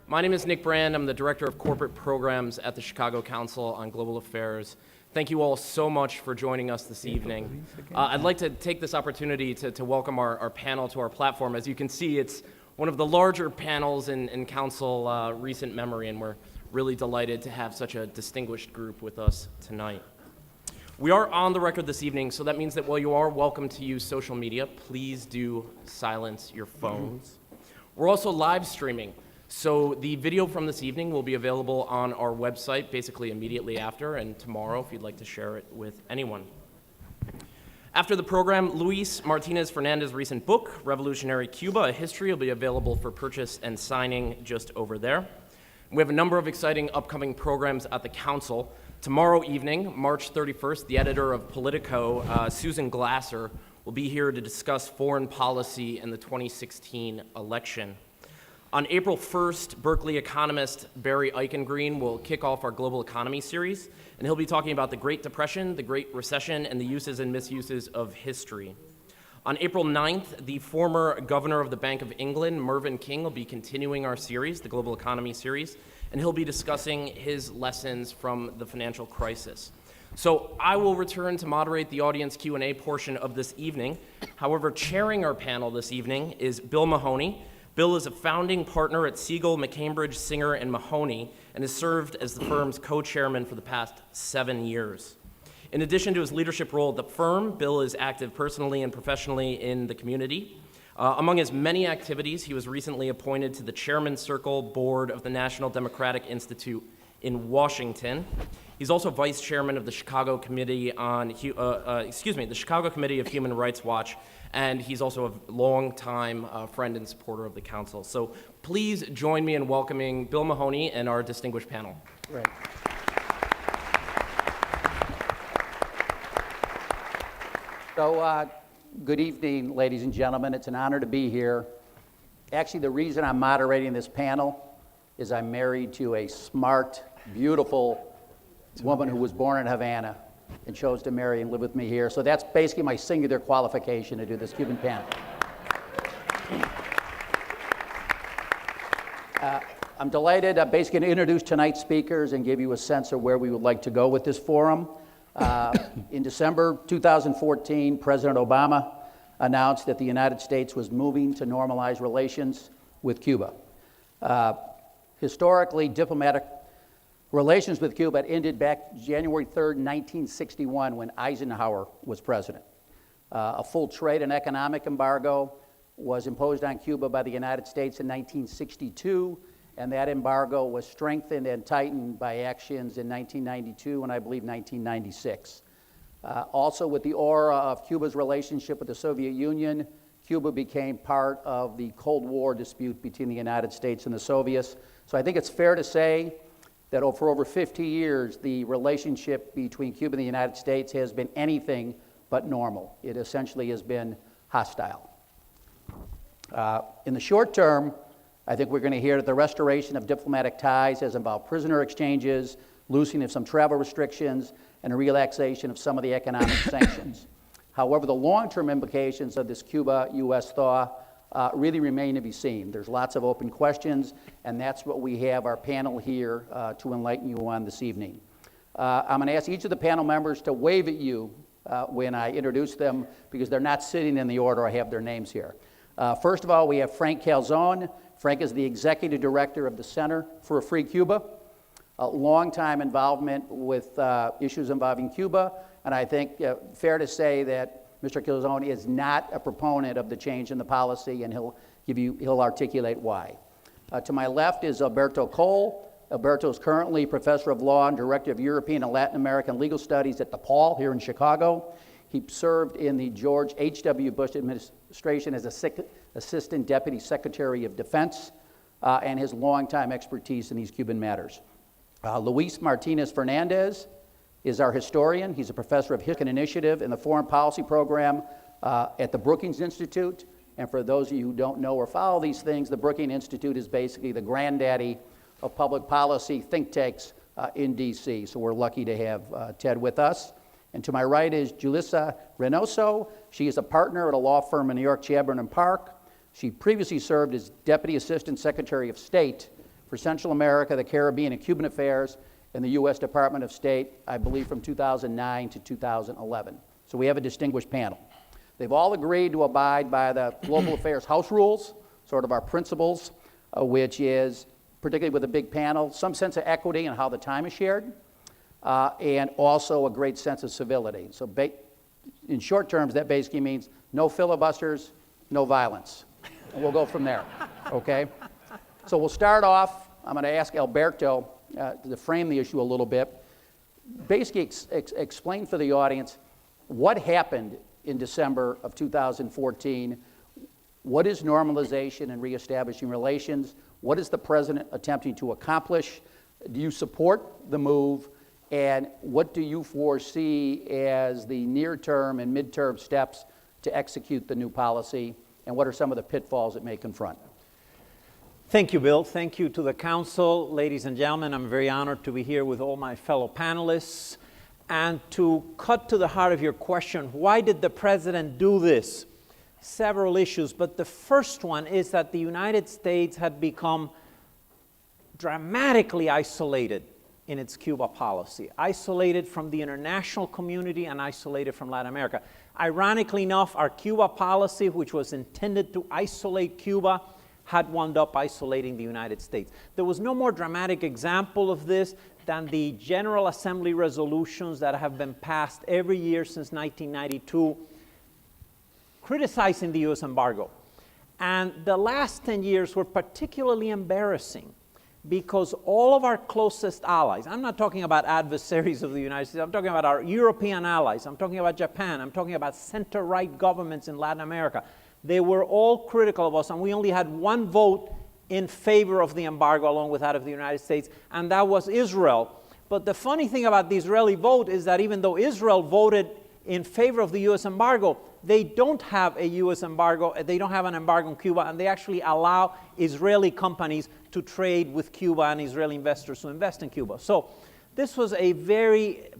My name is Nick Brand. I'm the Director of Corporate Programs at the Chicago Council on Global Affairs. Thank you all so much for joining us this evening. I'd like to take this opportunity to welcome our panel to our platform. As you can see, it's one of the larger panels in Council recent memory, and we're really delighted to have such a distinguished group with us tonight. We are on the record this evening, so that means that while you are welcome to use social media, please do silence your phones. We're also live streaming. So the video from this evening will be available on our website basically immediately after, and tomorrow if you'd like to share it with anyone. After the program, Luis Martinez Fernandez's recent book, Revolutionary Cuba, A History, will be available for purchase and signing just over there. We have a number of exciting upcoming programs at the Council. Tomorrow evening, March 31st, the editor of Politico, Susan Glasser, will be here to discuss foreign policy and the 2016 election. On April 1st, Berkeley economist Barry Eichengreen will kick off our Global Economy series, and he'll be talking about the Great Depression, the Great Recession, and the uses and misuses of history. On April 9th, the former governor of the Bank of England, Mervyn King, will be continuing our series, the Global Economy series, and he'll be discussing his lessons from the financial crisis. So I will return to moderate the audience Q&A portion of this evening. However, chairing our panel this evening is Bill Mahoney. Bill is a founding partner at Siegel, McCambridge, Singer, and Mahoney, and has served as the firm's co-chairman for the past 7 years. In addition to his leadership role at the firm, Bill is active personally and professionally in the community. Among his many activities, he was recently appointed to the Chairman's Circle Board of the National Democratic Institute in Washington. He's also vice chairman of the Chicago Committee the Chicago Committee of Human Rights Watch, and he's also a longtime friend and supporter of the council. So please join me in welcoming Bill Mahoney and our distinguished panel. Right. So good evening, ladies and gentlemen. It's an honor to be here. Actually, the reason I'm moderating this panel is I'm married to a smart, beautiful woman who was born in Havana and chose to marry and live with me here. So that's basically my singular qualification to do this Cuban panel. I'm delighted. I'm basically going to introduce tonight's speakers and give you a sense of where we would like to go with this forum. In December 2014, President Obama announced that the United States was moving to normalize relations with Cuba. Historically, diplomatic relations with Cuba ended back January 3rd, 1961, when Eisenhower was president. A full trade and economic embargo was imposed on Cuba by the United States in 1962, and that embargo was strengthened and tightened by actions in 1992 and I believe 1996. Also, with the aura of Cuba's relationship with the Soviet Union, Cuba became part of the Cold War dispute between the United States and the Soviets. So I think it's fair to say that for over 50 years, the relationship between Cuba and the United States has been anything but normal. It essentially has been hostile. In the short term, I think we're going to hear that the restoration of diplomatic ties has involved prisoner exchanges, loosening of some travel restrictions, and a relaxation of some of the economic sanctions. However, the long-term implications of this Cuba-U.S. thaw really remain to be seen. There's lots of open questions, and that's what we have our panel here to enlighten you on this evening. I'm going to ask each of the panel members to wave at you when I introduce them, because they're not sitting in the order I have their names here. First of all, we have Frank Calzone. Frank is the executive director of the Center for a Free Cuba, a long-time involvement with issues involving Cuba, and I think fair to say that Mr. Calzone is not a proponent of the change in the policy, and he'll articulate why. To my left is Alberto Cole. Alberto is currently professor of law and director of European and Latin American legal studies at DePaul here in Chicago. He served in the George H.W. Bush administration as Assistant Deputy Secretary of Defense and his longtime expertise in these Cuban matters. Luis Martinez Fernandez is our historian. He's a professor of History and Initiative in the Foreign Policy Program at the Brookings Institute. And for those of you who don't know or follow these things, the Brookings Institute is basically the granddaddy of public policy think tanks in D.C. So we're lucky to have Ted with us. And to my right is Julissa Reynoso. She is a partner at a law firm in New York, Chadbourne and Park. She previously served as Deputy Assistant Secretary of State for Central America, the Caribbean, and Cuban Affairs in the U.S. Department of State, I believe from 2009 to 2011. So we have a distinguished panel. They've all agreed to abide by the Global Affairs House rules, sort of our principles, which is, particularly with a big panel, some sense of equity and how the time is shared, and also a great sense of civility. So in short terms, that basically means no filibusters, no violence. And we'll go from there, okay? So we'll start off, I'm going to ask Alberto to frame the issue a little bit. Basically explain for the audience what happened in December of 2014. What is normalization and reestablishing relations? What is the president attempting to accomplish? Do you support the move? And what do you foresee as the near-term and mid-term steps to execute the new policy? And what are some of the pitfalls it may confront? Thank you, Bill. Thank you to the council. Ladies and gentlemen, I'm very honored to be here with all my fellow panelists. And to cut to the heart of your question, why did the president do this? Several issues, but the first one is that the United States had become dramatically isolated in its Cuba policy, isolated from the international community and isolated from Latin America. Ironically enough, our Cuba policy, which was intended to isolate Cuba, had wound up isolating the United States. There was no more dramatic example of this than the General Assembly resolutions that have been passed every year since 1992 criticizing the U.S. embargo. And the last 10 years were particularly embarrassing because all of our closest allies, I'm not talking about adversaries of the United States, I'm talking about our European allies, I'm talking about Japan, I'm talking about center-right governments in Latin America. They were all critical of us, and we only had one vote in favor of the embargo along with that of the United States, and that was Israel. But the funny thing about the Israeli vote is that even though Israel voted in favor of the U.S. embargo, they don't have a U.S. embargo, they don't have an embargo on Cuba, and they actually allow Israeli companies to trade with Cuba and Israeli investors to invest in Cuba. So this was a very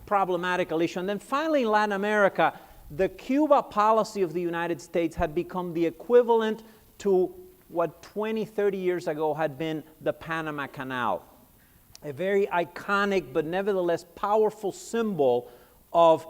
problematical issue. And then finally in Latin America, the Cuba policy of the United States had become the equivalent to what 20, 30 years ago had been the Panama Canal. A very iconic but nevertheless powerful symbol of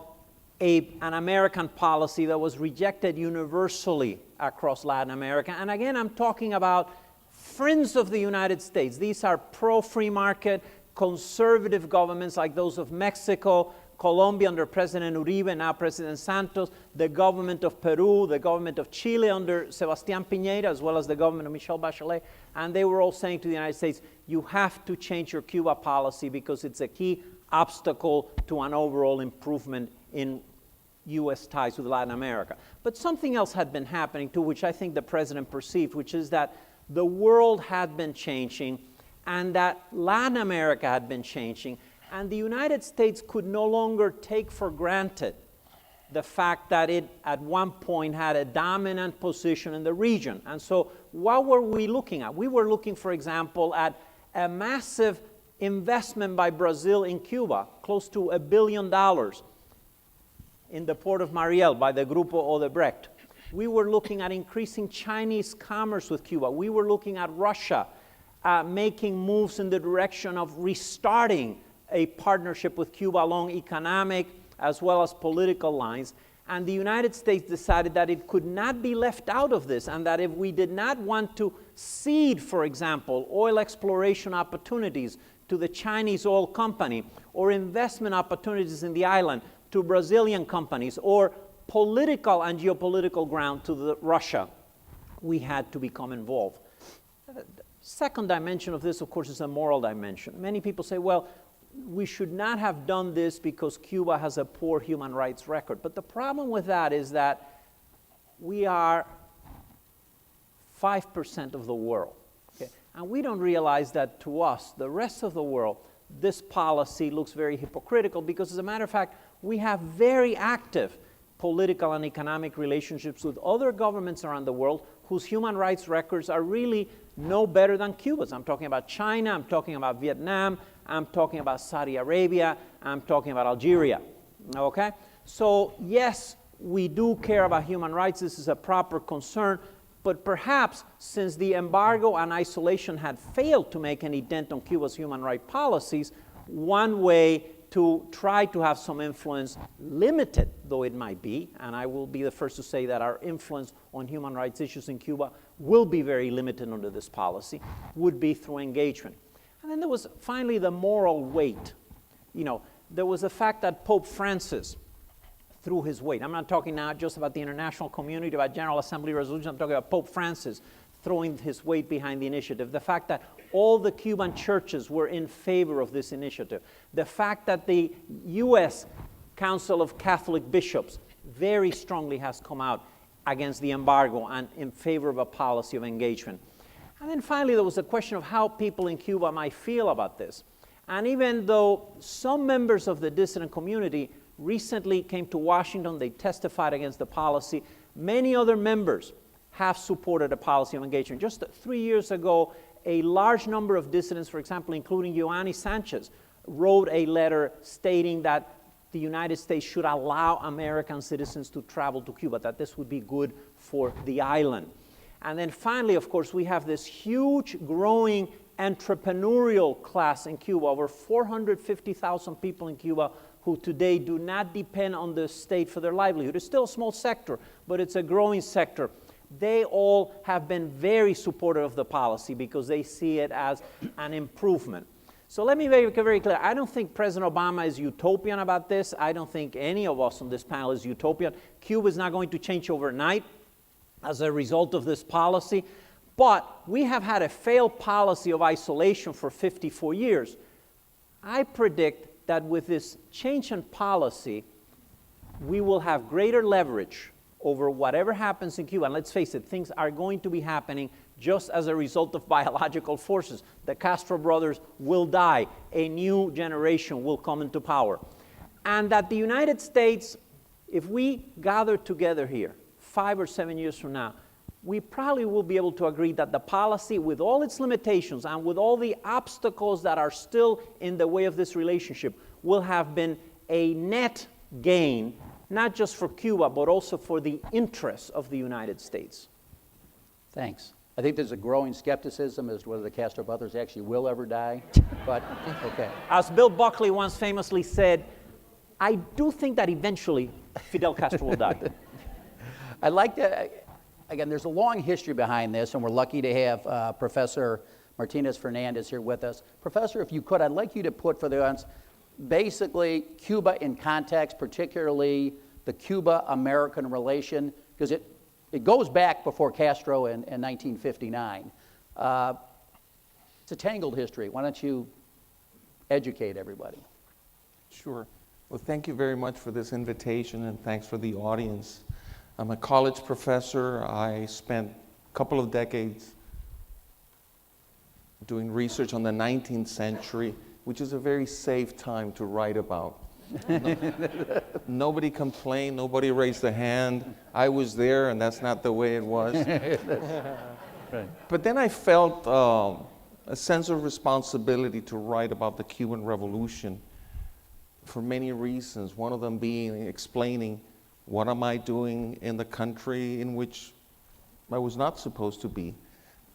an American policy that was rejected universally across Latin America. And again, I'm talking about friends of the United States. These are pro-free market, conservative governments like those of Mexico, Colombia under President Uribe, now President Santos, the government of Peru, the government of Chile under Sebastián Piñera, as well as the government of Michelle Bachelet. And they were all saying to the United States, you have to change your Cuba policy because it's a key obstacle to an overall improvement in U.S. ties with Latin America. But something else had been happening too, which I think the president perceived, which is that the world had been changing and that Latin America had been changing, and the United States could no longer take for granted the fact that it at one point had a dominant position in the region. And so what were we looking at? We were looking, for example, at a massive investment by Brazil in Cuba, close to $1 billion in the port of Mariel by the Grupo Odebrecht. We were looking at increasing Chinese commerce with Cuba. We were looking at Russia making moves in the direction of restarting a partnership with Cuba along economic as well as political lines. And the United States decided that it could not be left out of this, and that if we did not want to cede, for example, oil exploration opportunities to the Chinese oil company, or investment opportunities in the island to Brazilian companies, or political and geopolitical ground to Russia, we had to become involved. The second dimension of this, of course, is a moral dimension. Many people say, well, we should not have done this because Cuba has a poor human rights record. But the problem with that is that we are 5% of the world. Okay? And we don't realize that to us, the rest of the world, this policy looks very hypocritical because, as a matter of fact, we have very active political and economic relationships with other governments around the world whose human rights records are really no better than Cuba's. I'm talking about China, I'm talking about Vietnam, I'm talking about Saudi Arabia, I'm talking about Algeria, okay? So yes, we do care about human rights, this is a proper concern, But perhaps since the embargo and isolation had failed to make any dent on Cuba's human rights policies, one way to try to have some influence, limited though it might be, and I will be the first to say that our influence on human rights issues in Cuba will be very limited under this policy, would be through engagement. And then there was finally the moral weight. You know, there was the fact that Pope Francis threw his weight. I'm not talking now just about the international community, about General Assembly resolutions. I'm talking about Pope Francis throwing his weight behind the initiative. The fact that all the Cuban churches were in favor of this initiative. The fact that the U.S. Council of Catholic Bishops very strongly has come out against the embargo and in favor of a policy of engagement. And then finally, there was a question of how people in Cuba might feel about this. And even though some members of the dissident community recently came to Washington, they testified against the policy, many other members have supported a policy of engagement. Just 3 years ago, a large number of dissidents, for example, including Ioannis Sanchez, wrote a letter stating that the United States should allow American citizens to travel to Cuba, that this would be good for the island. And then finally, of course, we have this huge growing entrepreneurial class in Cuba, over 450,000 people in Cuba who today do not depend on the state for their livelihood. It's still a small sector, but it's a growing sector. They all have been very supportive of the policy because they see it as an improvement. So let me make it very clear. I don't think President Obama is utopian about this. I don't think any of us on this panel is utopian. Cuba is not going to change overnight as a result of this policy. But we have had a failed policy of isolation for 54 years. I predict that with this change in policy, we will have greater leverage over whatever happens in Cuba. And let's face it, things are going to be happening just as a result of biological forces. The Castro brothers will die. A new generation will come into power. And that the United States, if we gather together here 5 or 7 years from now, we probably will be able to agree that the policy, with all its limitations and with all the obstacles that are still in the way of this relationship, will have been a net gain, not just for Cuba, but also for the interests of the United States. Thanks. I think there's a growing skepticism as to whether the Castro brothers actually will ever die, but okay. As Bill Buckley once famously said, I do think that eventually Fidel Castro will die. I'd like to, again, there's a long history behind this, and we're lucky to have Professor Martinez-Fernandez here with us. Professor, if you could, I'd like you to put for the audience basically Cuba in context, particularly the Cuba-American relation, because it goes back before Castro in 1959. It's a tangled history. Why don't you educate everybody? Sure. Well, thank you very much for this invitation, and thanks for the audience. I'm a college professor. I spent a couple of decades doing research on the 19th century, which is a very safe time to write about. Nobody complained, nobody raised a hand. I was there, and that's not the way it was. Right. But then I felt a sense of responsibility to write about the Cuban Revolution for many reasons, one of them being explaining what am I doing in the country in which I was not supposed to be,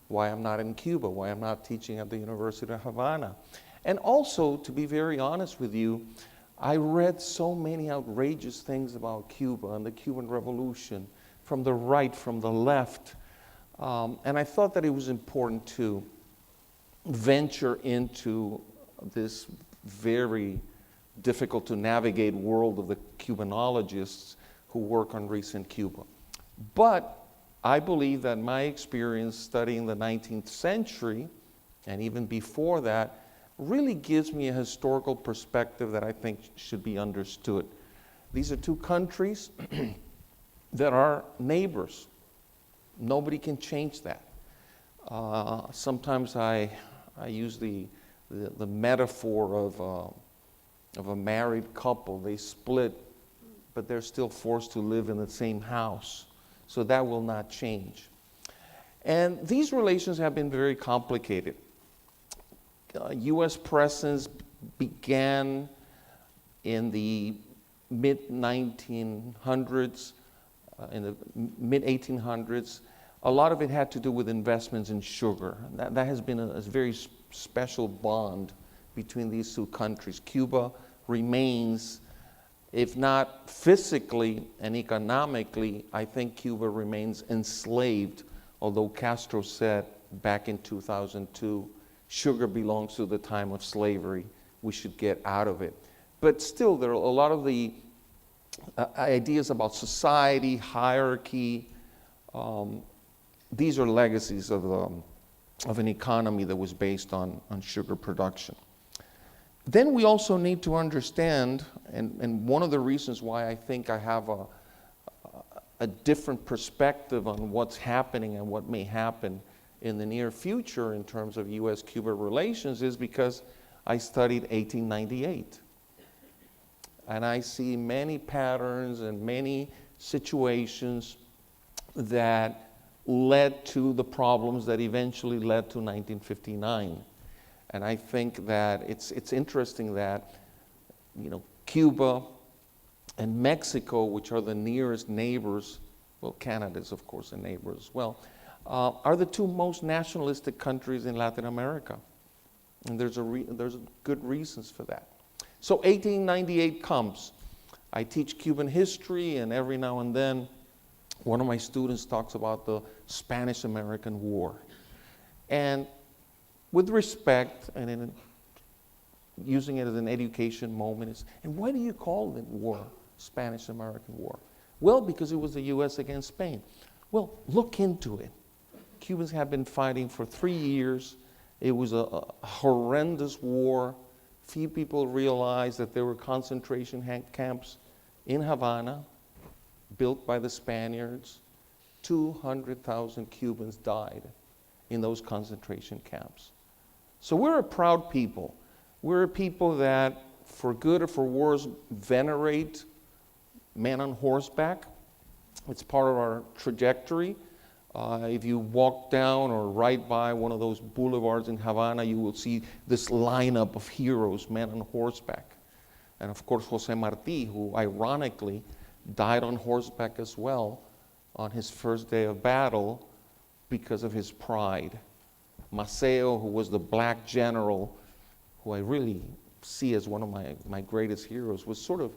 why I'm not in Cuba, why I'm not teaching at the University of Havana. And also, to be very honest with you, I read so many outrageous things about Cuba and the Cuban Revolution from the right, from the left, and I thought that it was important to venture into this very difficult to navigate world of the Cubanologists who work on recent Cuba. But I believe that my experience studying the 19th century, and even before that, really gives me a historical perspective that I think should be understood. These are two countries that are neighbors. Nobody can change that. Sometimes I use the metaphor of a married couple. They split, but they're still forced to live in the same house. So that will not change. And these relations have been very complicated. U.S. presence began in the mid-1900s, in the mid-1800s, a lot of it had to do with investments in sugar. That has been a very special bond between these two countries. Cuba remains, if not physically and economically, I think Cuba remains enslaved, although Castro said back in 2002, sugar belongs to the time of slavery. We should get out of it. But still, there are a lot of the ideas about society, hierarchy. These are legacies of an economy that was based on sugar production. Then we also need to understand, and one of the reasons why I think I have a different perspective on what's happening and what may happen in the near future in terms of U.S.-Cuba relations is because I studied 1898. And I see many patterns and many situations that led to the problems that eventually led to 1959. And I think that it's interesting that, Cuba and Mexico, which are the nearest neighbors, well, Canada is of course a neighbor as well, are the two most nationalistic countries in Latin America. And there's good reasons for that. So 1898 comes. I teach Cuban history, and every now and then, one of my students talks about the Spanish-American War. And with respect, and using it as an education moment, and why do you call the war Spanish-American War? Well, because it was the U.S. against Spain. Well, look into it. Cubans have been fighting for 3 years. It was a horrendous war. Few people realized that there were concentration camps in Havana, built by the Spaniards. 200,000 Cubans died in those concentration camps. So we're a proud people. We're a people that, for good or for worse, venerate men on horseback. It's part of our trajectory. If you walk down or ride by one of those boulevards in Havana, you will see this lineup of heroes, men on horseback. And of course, Jose Marti, who ironically died on horseback as well on his first day of battle because of his pride. Maceo, who was the black general, who I really see as one of my greatest heroes, was sort of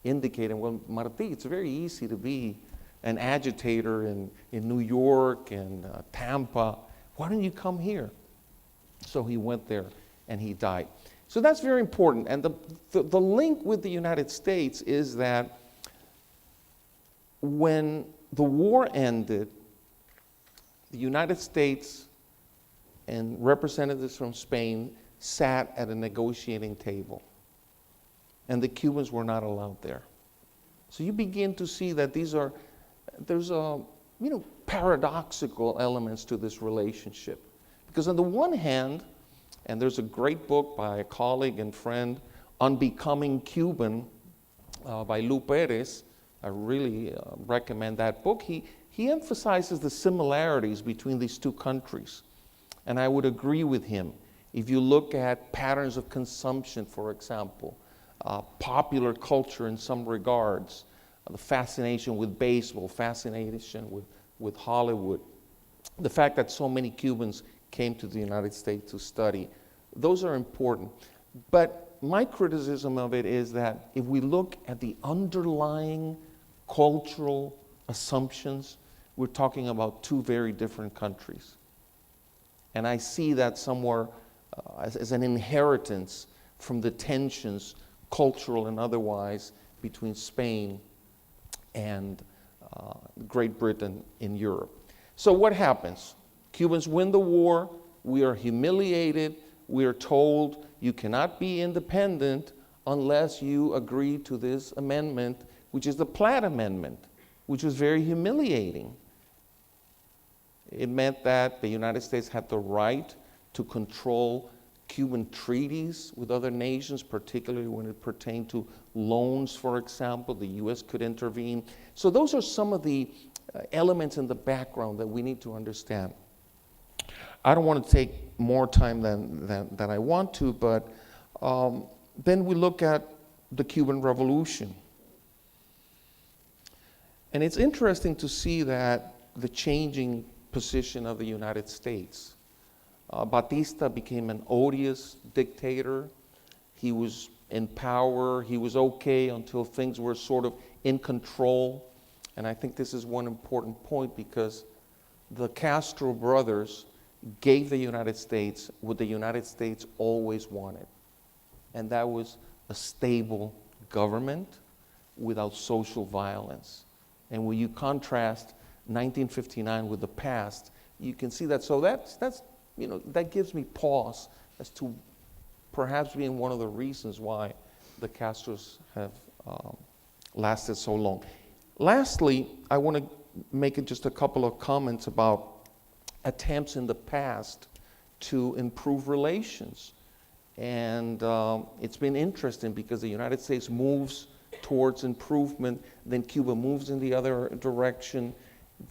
indicating, well, Marti, it's very easy to be an agitator in New York and Tampa. Why don't you come here? So he went there and he died. So that's very important. And the link with the United States is that when the war ended, the United States and representatives from Spain sat at a negotiating table. And the Cubans were not allowed there. So you begin to see that there's paradoxical elements to this relationship. Because on the one hand, and there's a great book by a colleague and friend, Unbecoming Cuban, by Lou Perez. I really recommend that book. He emphasizes the similarities between these two countries. And I would agree with him. If you look at patterns of consumption, for example, popular culture in some regards, the fascination with baseball, fascination with Hollywood, the fact that so many Cubans came to the United States to study, those are important. But my criticism of it is that if we look at the underlying cultural assumptions, we're talking about two very different countries. And I see that somewhere as an inheritance from the tensions, cultural and otherwise, between Spain and Great Britain in Europe. So what happens? Cubans win the war. We are humiliated. We are told you cannot be independent unless you agree to this amendment, which is the Platt Amendment, which was very humiliating. It meant that the United States had the right to control Cuban treaties with other nations, particularly when it pertained to loans, for example. The U.S. could intervene. So those are some of the elements in the background that we need to understand. I don't want to take more time than I want to, but then we look at the Cuban Revolution. And it's interesting to see that the changing position of the United States. Batista became an odious dictator. He was in power. He was okay until things were sort of in control. And I think this is one important point, because the Castro brothers gave the United States what the United States always wanted. And that was a stable government without social violence. And when you contrast 1959 with the past, you can see that. So that's that gives me pause as to perhaps being one of the reasons why the Castros have lasted so long. Lastly, I want to make just a couple of comments about attempts in the past to improve relations. And it's been interesting because the United States moves towards improvement, then Cuba moves in the other direction.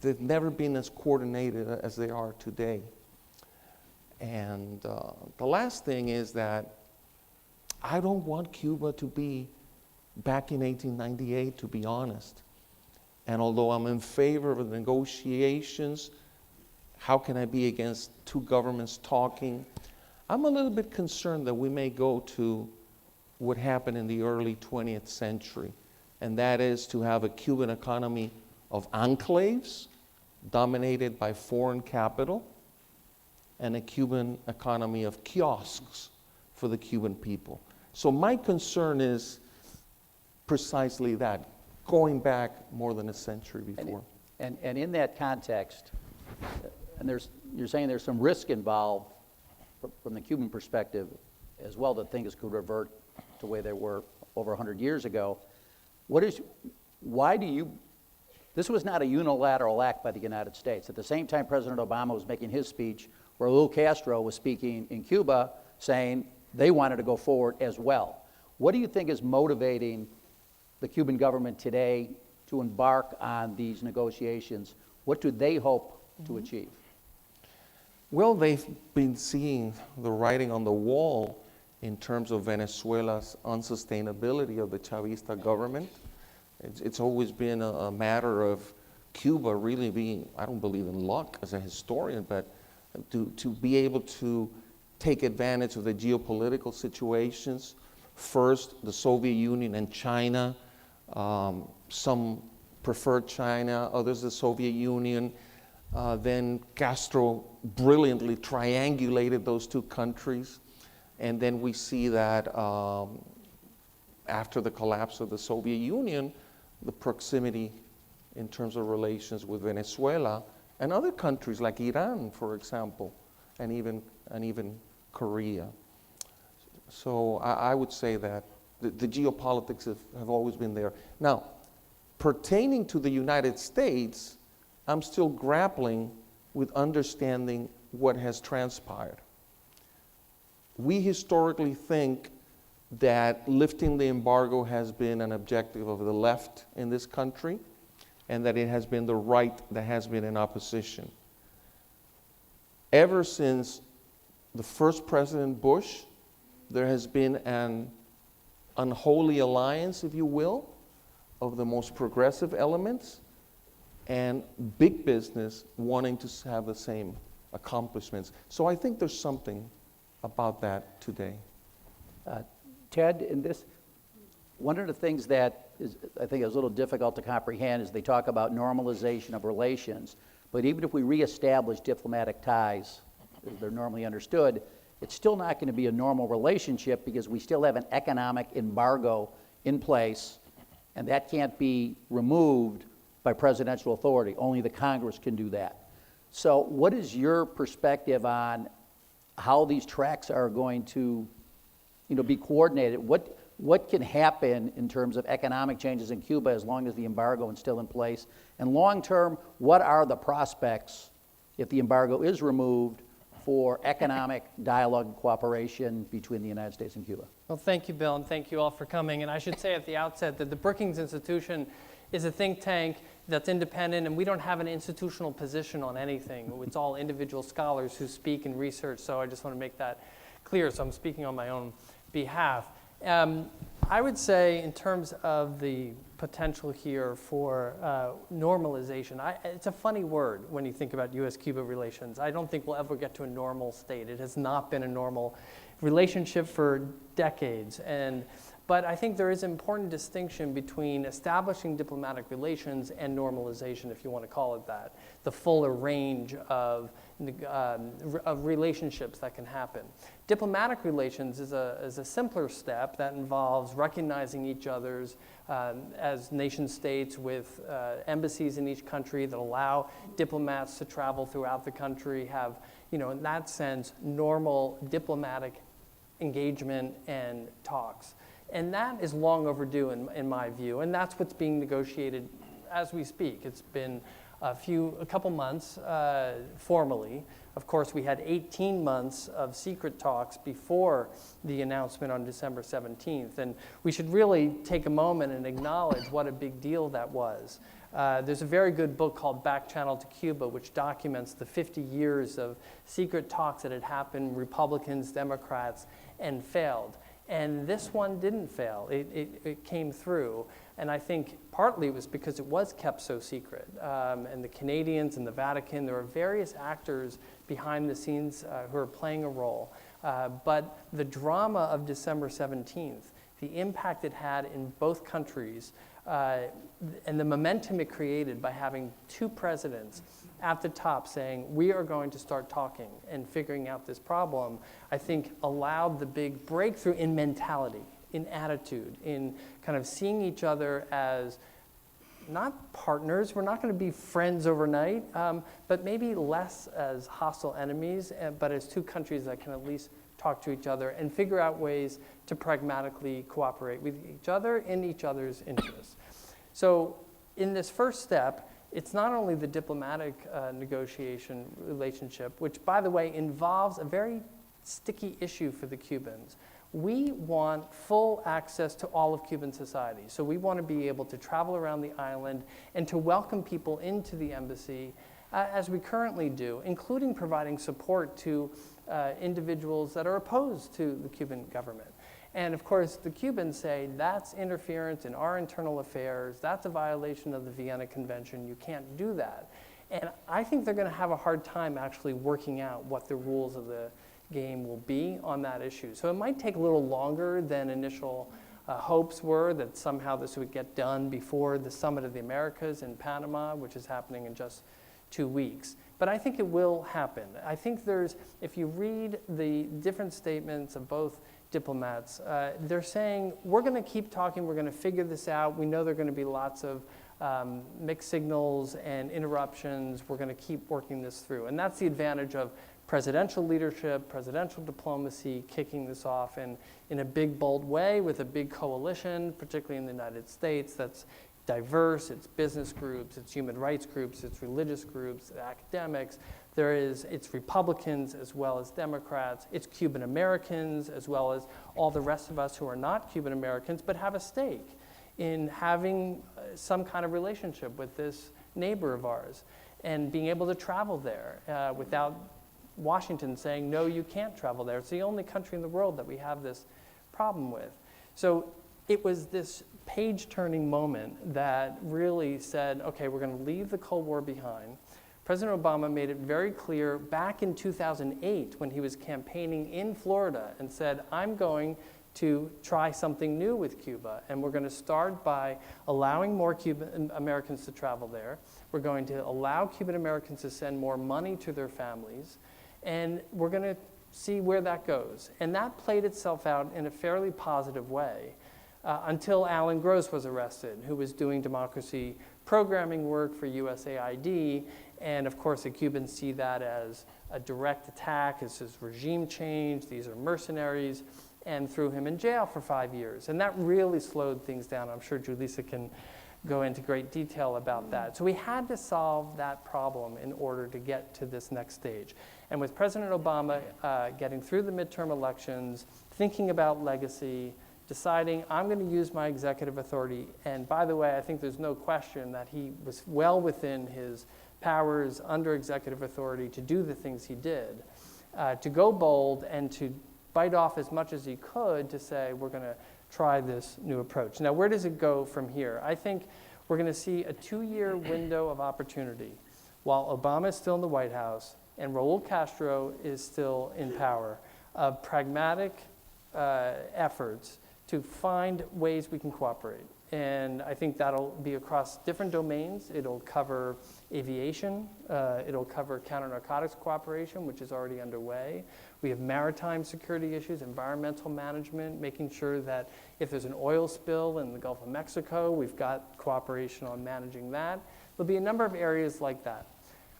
They've never been as coordinated as they are today. And the last thing is that I don't want Cuba to be back in 1898, to be honest. And although I'm in favor of the negotiations, how can I be against two governments talking? I'm a little bit concerned that we may go to what happened in the early 20th century, and that is to have a Cuban economy of enclaves dominated by foreign capital, and a Cuban economy of kiosks for the Cuban people. So my concern is precisely that, going back more than a century before. And in that context, and you're saying there's some risk involved from the Cuban perspective as well, that things could revert to the way they were over 100 years ago. This was not a unilateral act by the United States. At the same time President Obama was making his speech, Raul Castro was speaking in Cuba saying they wanted to go forward as well. What do you think is motivating the Cuban government today to embark on these negotiations? What do they hope to achieve? Well, they've been seeing the writing on the wall in terms of Venezuela's unsustainability of the Chavista government. It's always been a matter of Cuba really being, I don't believe in luck as a historian, but to be able to take advantage of the geopolitical situations. First, the Soviet Union and China. Some preferred China, others the Soviet Union. Then Castro brilliantly triangulated those two countries. And then we see that after the collapse of the Soviet Union, the proximity in terms of relations with Venezuela and other countries like Iran, for example, and even Korea. So I would say that the geopolitics have always been there. Now, pertaining to the United States, I'm still grappling with understanding what has transpired. We historically think that lifting the embargo has been an objective of the left in this country, and that it has been the right that has been in opposition. Ever since the first President Bush, there has been an unholy alliance, if you will, of the most progressive elements and big business wanting to have the same accomplishments. So I think there's something about that today. Ted, in this, one of the things that I think is a little difficult to comprehend is they talk about normalization of relations, but even if we reestablish diplomatic ties, as they're normally understood, it's still not going to be a normal relationship because we still have an economic embargo in place, and that can't be removed by presidential authority. Only the Congress can do that. So what is your perspective on how these tracks are going to be coordinated? What can happen in terms of economic changes in Cuba as long as the embargo is still in place? And long term, what are the prospects, if the embargo is removed, for economic dialogue and cooperation between the United States and Cuba? Well, thank you, Bill, and thank you all for coming. And I should say at the outset that the Brookings Institution is a think tank that's independent, and we don't have an institutional position on anything. It's all individual scholars who speak and research, so I just want to make that clear. So I'm speaking on my own behalf. I would say in terms of the potential here for normalization. It's a funny word when you think about U.S.-Cuba relations. I don't think we'll ever get to a normal state. It has not been a normal relationship for decades. But I think there is an important distinction between establishing diplomatic relations and normalization, if you want to call it that, the fuller range of relationships that can happen. Diplomatic relations is a simpler step that involves recognizing each other's as nation states with embassies in each country that allow diplomats to travel throughout the country, have, in that sense, normal diplomatic engagement and talks. And that is long overdue in my view, and that's what's being negotiated as we speak. It's been a couple months formally. Of course, we had 18 months of secret talks before the announcement on December 17th, and we should really take a moment and acknowledge what a big deal that was. There's a very good book called Back Channel to Cuba, which documents the 50 years of secret talks that had happened, Republicans, Democrats, and failed. And this one didn't fail. It came through. And I think partly it was because it was kept so secret. And the Canadians and the Vatican, there are various actors behind the scenes who are playing a role. But the drama of December 17th, the impact it had in both countries, and the momentum it created by having two presidents at the top saying, we are going to start talking and figuring out this problem, I think allowed the big breakthrough in mentality, in attitude, in kind of seeing each other as not partners, we're not going to be friends overnight, but maybe less as hostile enemies, but as two countries that can at least talk to each other and figure out ways to pragmatically cooperate with each other in each other's interests. So in this first step, it's not only the diplomatic negotiation relationship, which, by the way, involves a very sticky issue for the Cubans. We want full access to all of Cuban society. So we want to be able to travel around the island and to welcome people into the embassy as we currently do, including providing support to individuals that are opposed to the Cuban government. And of course, the Cubans say that's interference in our internal affairs, that's a violation of the Vienna Convention, you can't do that. And I think they're going to have a hard time actually working out what the rules of the game will be on that issue. So it might take a little longer than initial hopes were that somehow this would get done before the Summit of the Americas in Panama, which is happening in just 2 weeks. But I think it will happen. I think if you read the different statements of both diplomats, they're saying, we're going to keep talking, we're going to figure this out, we know there are going to be lots of mixed signals and interruptions, we're going to keep working this through. And that's the advantage of presidential leadership, presidential diplomacy, kicking this off in a big, bold way with a big coalition, particularly in the United States, that's diverse, it's business groups, it's human rights groups, it's religious groups, academics. It's Republicans as well as Democrats, it's Cuban Americans as well as all the rest of us who are not Cuban Americans but have a stake in having some kind of relationship with this neighbor of ours and being able to travel there without Washington saying, no, you can't travel there. It's the only country in the world that we have this problem with. So it was this page-turning moment that really said, okay, we're going to leave the Cold War behind. President Obama made it very clear back in 2008 when he was campaigning in Florida and said, I'm going to try something new with Cuba, and we're going to start by allowing more Cuban Americans to travel there. We're going to allow Cuban Americans to send more money to their families, and we're going to see where that goes. And that played itself out in a fairly positive way until Alan Gross was arrested, who was doing democracy programming work for USAID. And of course, the Cubans see that as a direct attack, as his regime change, these are mercenaries, and threw him in jail for 5 years. And that really slowed things down. I'm sure Julissa can go into great detail about that. So we had to solve that problem in order to get to this next stage. And with President Obama getting through the midterm elections, thinking about legacy, deciding I'm going to use my executive authority, and by the way, I think there's no question that he was well within his powers under executive authority to do the things he did, to go bold and to bite off as much as he could to say we're going to try this new approach. Now, where does it go from here? I think we're going to see a 2-year window of opportunity while Obama is still in the White House and Raul Castro is still in power, of pragmatic efforts to find ways we can cooperate. And I think that'll be across different domains. It'll cover aviation. It'll cover counter-narcotics cooperation, which is already underway. We have maritime security issues, environmental management, making sure that if there's an oil spill in the Gulf of Mexico, we've got cooperation on managing that. There'll be a number of areas like that.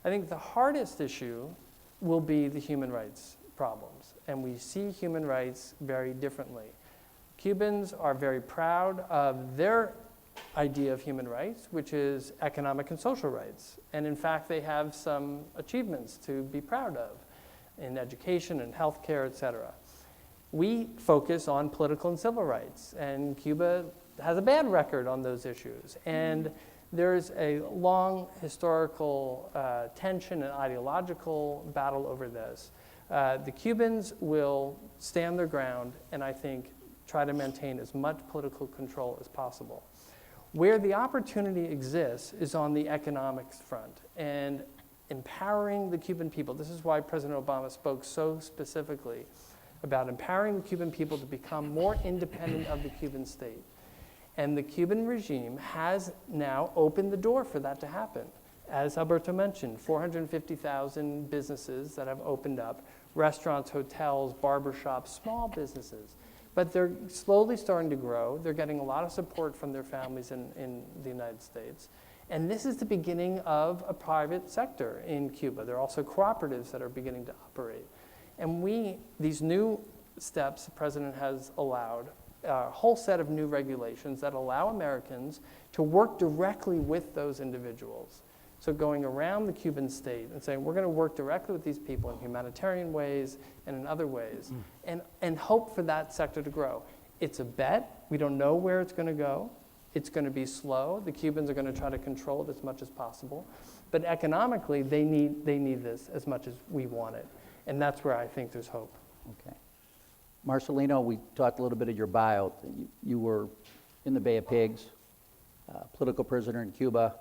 I think the hardest issue will be the human rights problems. And we see human rights very differently. Cubans are very proud of their idea of human rights, which is economic and social rights. And in fact, they have some achievements to be proud of in education and healthcare, et cetera. We focus on political and civil rights, and Cuba has a bad record on those issues. And there's a long historical tension and ideological battle over this. The Cubans will stand their ground, and I think try to maintain as much political control as possible. Where the opportunity exists is on the economics front and empowering the Cuban people. This is why President Obama spoke so specifically about empowering the Cuban people to become more independent of the Cuban state. And the Cuban regime has now opened the door for that to happen. As Alberto mentioned, 450,000 businesses that have opened up, restaurants, hotels, barbershops, small businesses. But they're slowly starting to grow. They're getting a lot of support from their families in the United States. And this is the beginning of a private sector in Cuba. There are also cooperatives that are beginning to operate. And these new steps the president has allowed, a whole set of new regulations that allow Americans to work directly with those individuals. So going around the Cuban state and saying, we're going to work directly with these people in humanitarian ways and in other ways, and hope for that sector to grow. It's a bet. We don't know where it's going to go. It's going to be slow. The Cubans are going to try to control it as much as possible. But economically, they need this as much as we want it. And that's where I think there's hope. Okay. Marcelino, we talked a little bit of your bio. You were in the Bay of Pigs, political prisoner in Cuba.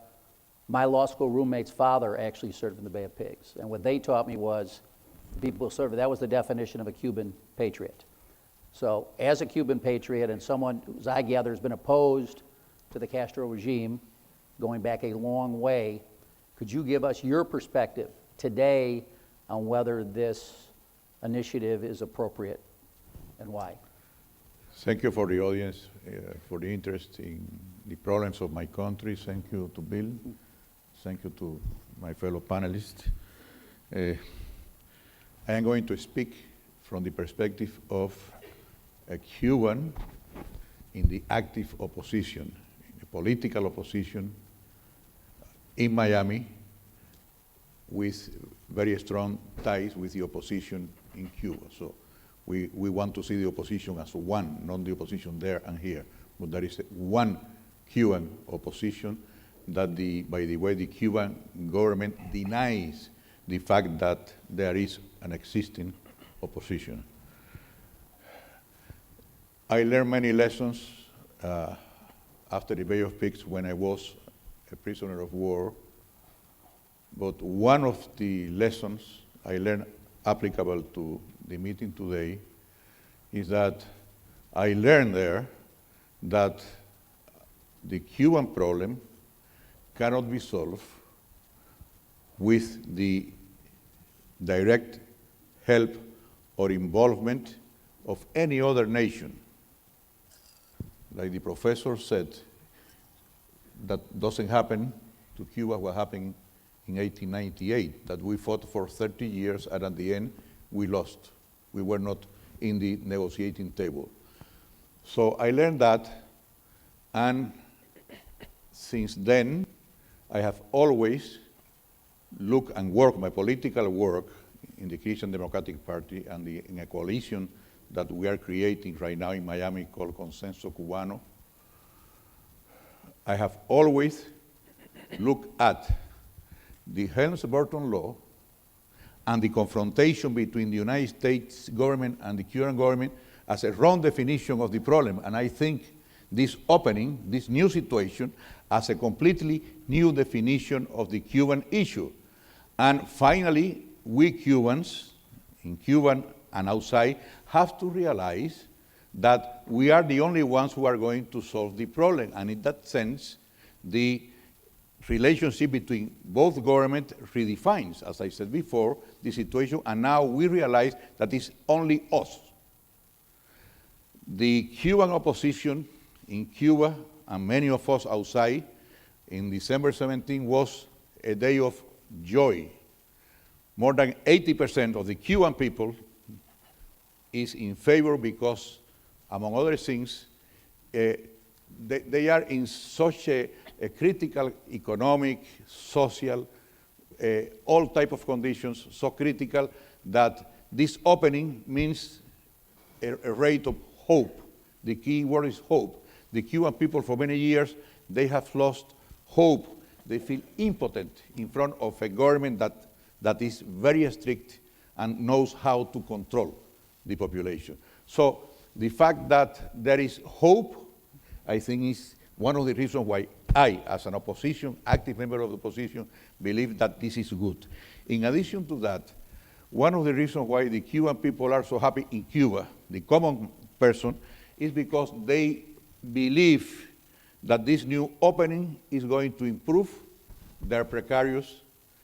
My law school roommate's father actually served in the Bay of Pigs. And what they taught me was people served, that was the definition of a Cuban patriot. So as a Cuban patriot and someone who, as I gather, has been opposed to the Castro regime going back a long way, could you give us your perspective today on whether this initiative is appropriate and why? Thank you for the audience, for the interest in the problems of my country. Thank you to Bill. Thank you to my fellow panelists. I am going to speak from the perspective of a Cuban in the active opposition, in the political opposition in Miami, with very strong ties with the opposition in Cuba. So we want to see the opposition as one, not the opposition there and here, but there is one Cuban opposition that, by the way, the Cuban government denies the fact that there is an existing opposition. I learned many lessons after the Bay of Pigs when I was a prisoner of war, but one of the lessons I learned applicable to the meeting today is that I learned there that the Cuban problem cannot be solved with the direct help or involvement of any other nation. Like the professor said, that doesn't happen to Cuba what happened in 1898, that we fought for 30 years and at the end we lost. We were not in the negotiating table. So I learned that, and since then I have always looked and worked my political work in the Christian Democratic Party and in a coalition that we are creating right now in Miami called Consenso Cubano. I have always looked at the Helms-Burton Law and the confrontation between the United States government and the Cuban government as a wrong definition of the problem. And I think this opening, this new situation, as a completely new definition of the Cuban issue. And finally, we Cubans, in Cuba and outside, have to realize that we are the only ones who are going to solve the problem. And in that sense, the relationship between both governments redefines, as I said before, the situation, and now we realize that it's only us. The Cuban opposition in Cuba, and many of us outside, in December 17 was a day of joy. More than 80% of the Cuban people is in favor because, among other things, they are in such a critical economic, social, all type of conditions, so critical that this opening means a rate of hope. The key word is hope. The Cuban people for many years, they have lost hope. They feel impotent in front of a government that is very strict and knows how to control the population. So the fact that there is hope, I think, is one of the reasons why I, as an opposition, active member of the opposition, believe that this is good. In addition to that, one of the reasons why the Cuban people are so happy in Cuba, the common person, is because they believe that this new opening is going to improve their precarious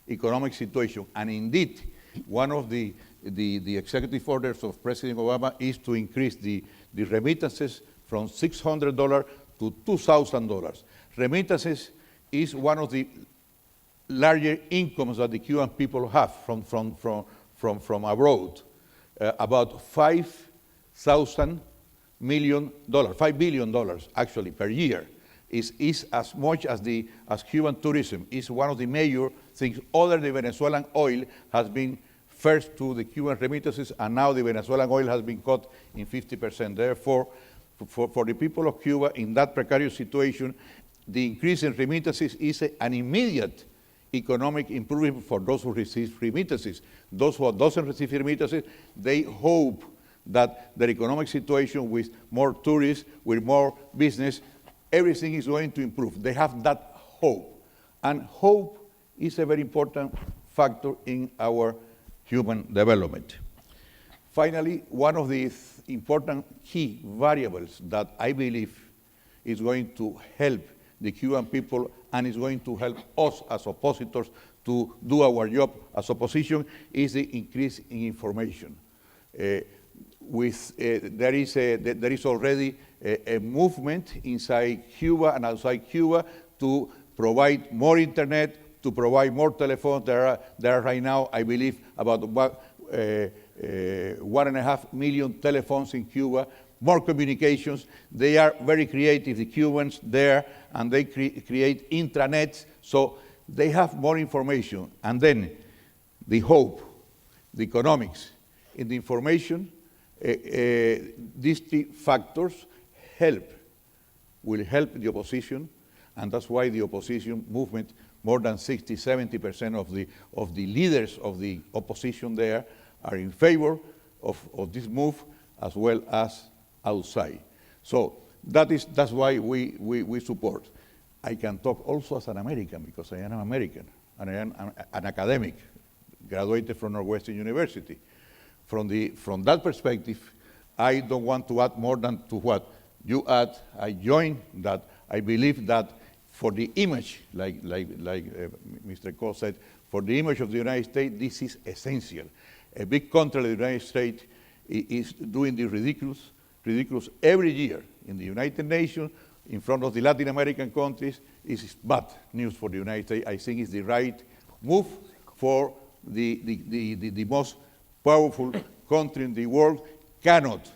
economic situation. And indeed, one of the executive orders of President Obama is to increase the remittances from $600 to $2,000. Remittances is one of the larger incomes that the Cuban people have from abroad. About $5 billion actually per year is as much as Cuban tourism is one of the major things. Other than Venezuelan oil has been first to the Cuban remittances, and now the Venezuelan oil has been cut in 50%. Therefore, for the people of Cuba in that precarious situation, the increase in remittances is an immediate economic improvement for those who receive remittances. Those who doesn't receive remittances, they hope that their economic situation with more tourists, with more business, everything is going to improve. They have that hope. And hope is a very important factor in our human development. Finally, one of the important key variables that I believe is going to help the Cuban people and is going to help us as oppositors to do our job as opposition is the increase in information. There is already a movement inside Cuba and outside Cuba to provide more internet, to provide more telephones. There are right now, I believe, about 1.5 million telephones in Cuba, more communications. They are very creative, the Cubans there, and they create intranets, so they have more information. And then the hope, the economics, in the information, these three factors will help the opposition, and that's why the opposition movement, more than 60–70% of the leaders of the opposition there are in favor of this move, as well as outside. So that's why we support. I can talk also as an American, because I am an American, and I am an academic, graduated from Northwestern University. From that perspective, I don't want to add more than to what you add. I join that. I believe that for the image, like Mr. Cole said, for the image of the United States, this is essential. A big country like the United States is doing the ridiculous every year in the United Nations, in front of the Latin American countries. Is bad news for the United States. I think it's the right move for the most powerful country in the world cannot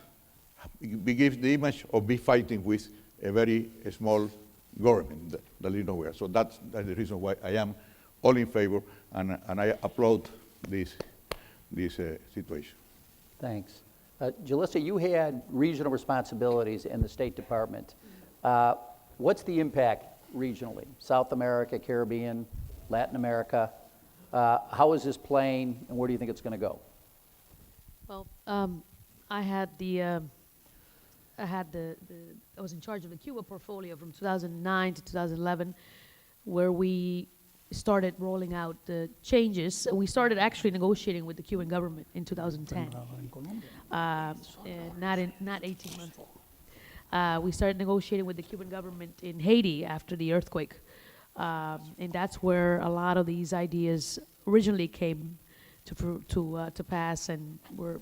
give the image of be fighting with a very small government that is nowhere. So that's the reason why I am all in favor, and I applaud this situation. Thanks. Jalissa, you had regional responsibilities in the State Department. What's the impact regionally? South America, Caribbean, Latin America? How is this playing, and where do you think it's going to go? Well, I had the I was in charge of the Cuba portfolio from 2009 to 2011, where we started rolling out the changes. We started actually negotiating with the Cuban government in 2010, not 18 months. We started negotiating with the Cuban government in Haiti after the earthquake, and that's where a lot of these ideas originally came to pass, and were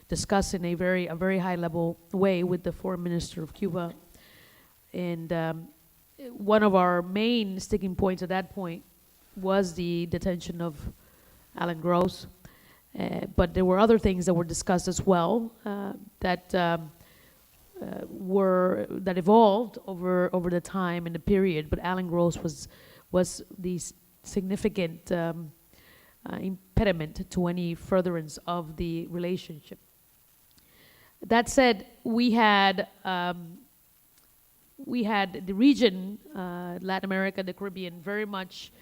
discussed in a very high level way with the foreign minister of Cuba. And one of our main sticking points at that point was the detention of Alan Gross, but there were other things that were discussed as well that evolved over the time and the period. But Alan Gross was the significant impediment to any furtherance of the relationship. That said, we had the region, Latin America, the Caribbean, very much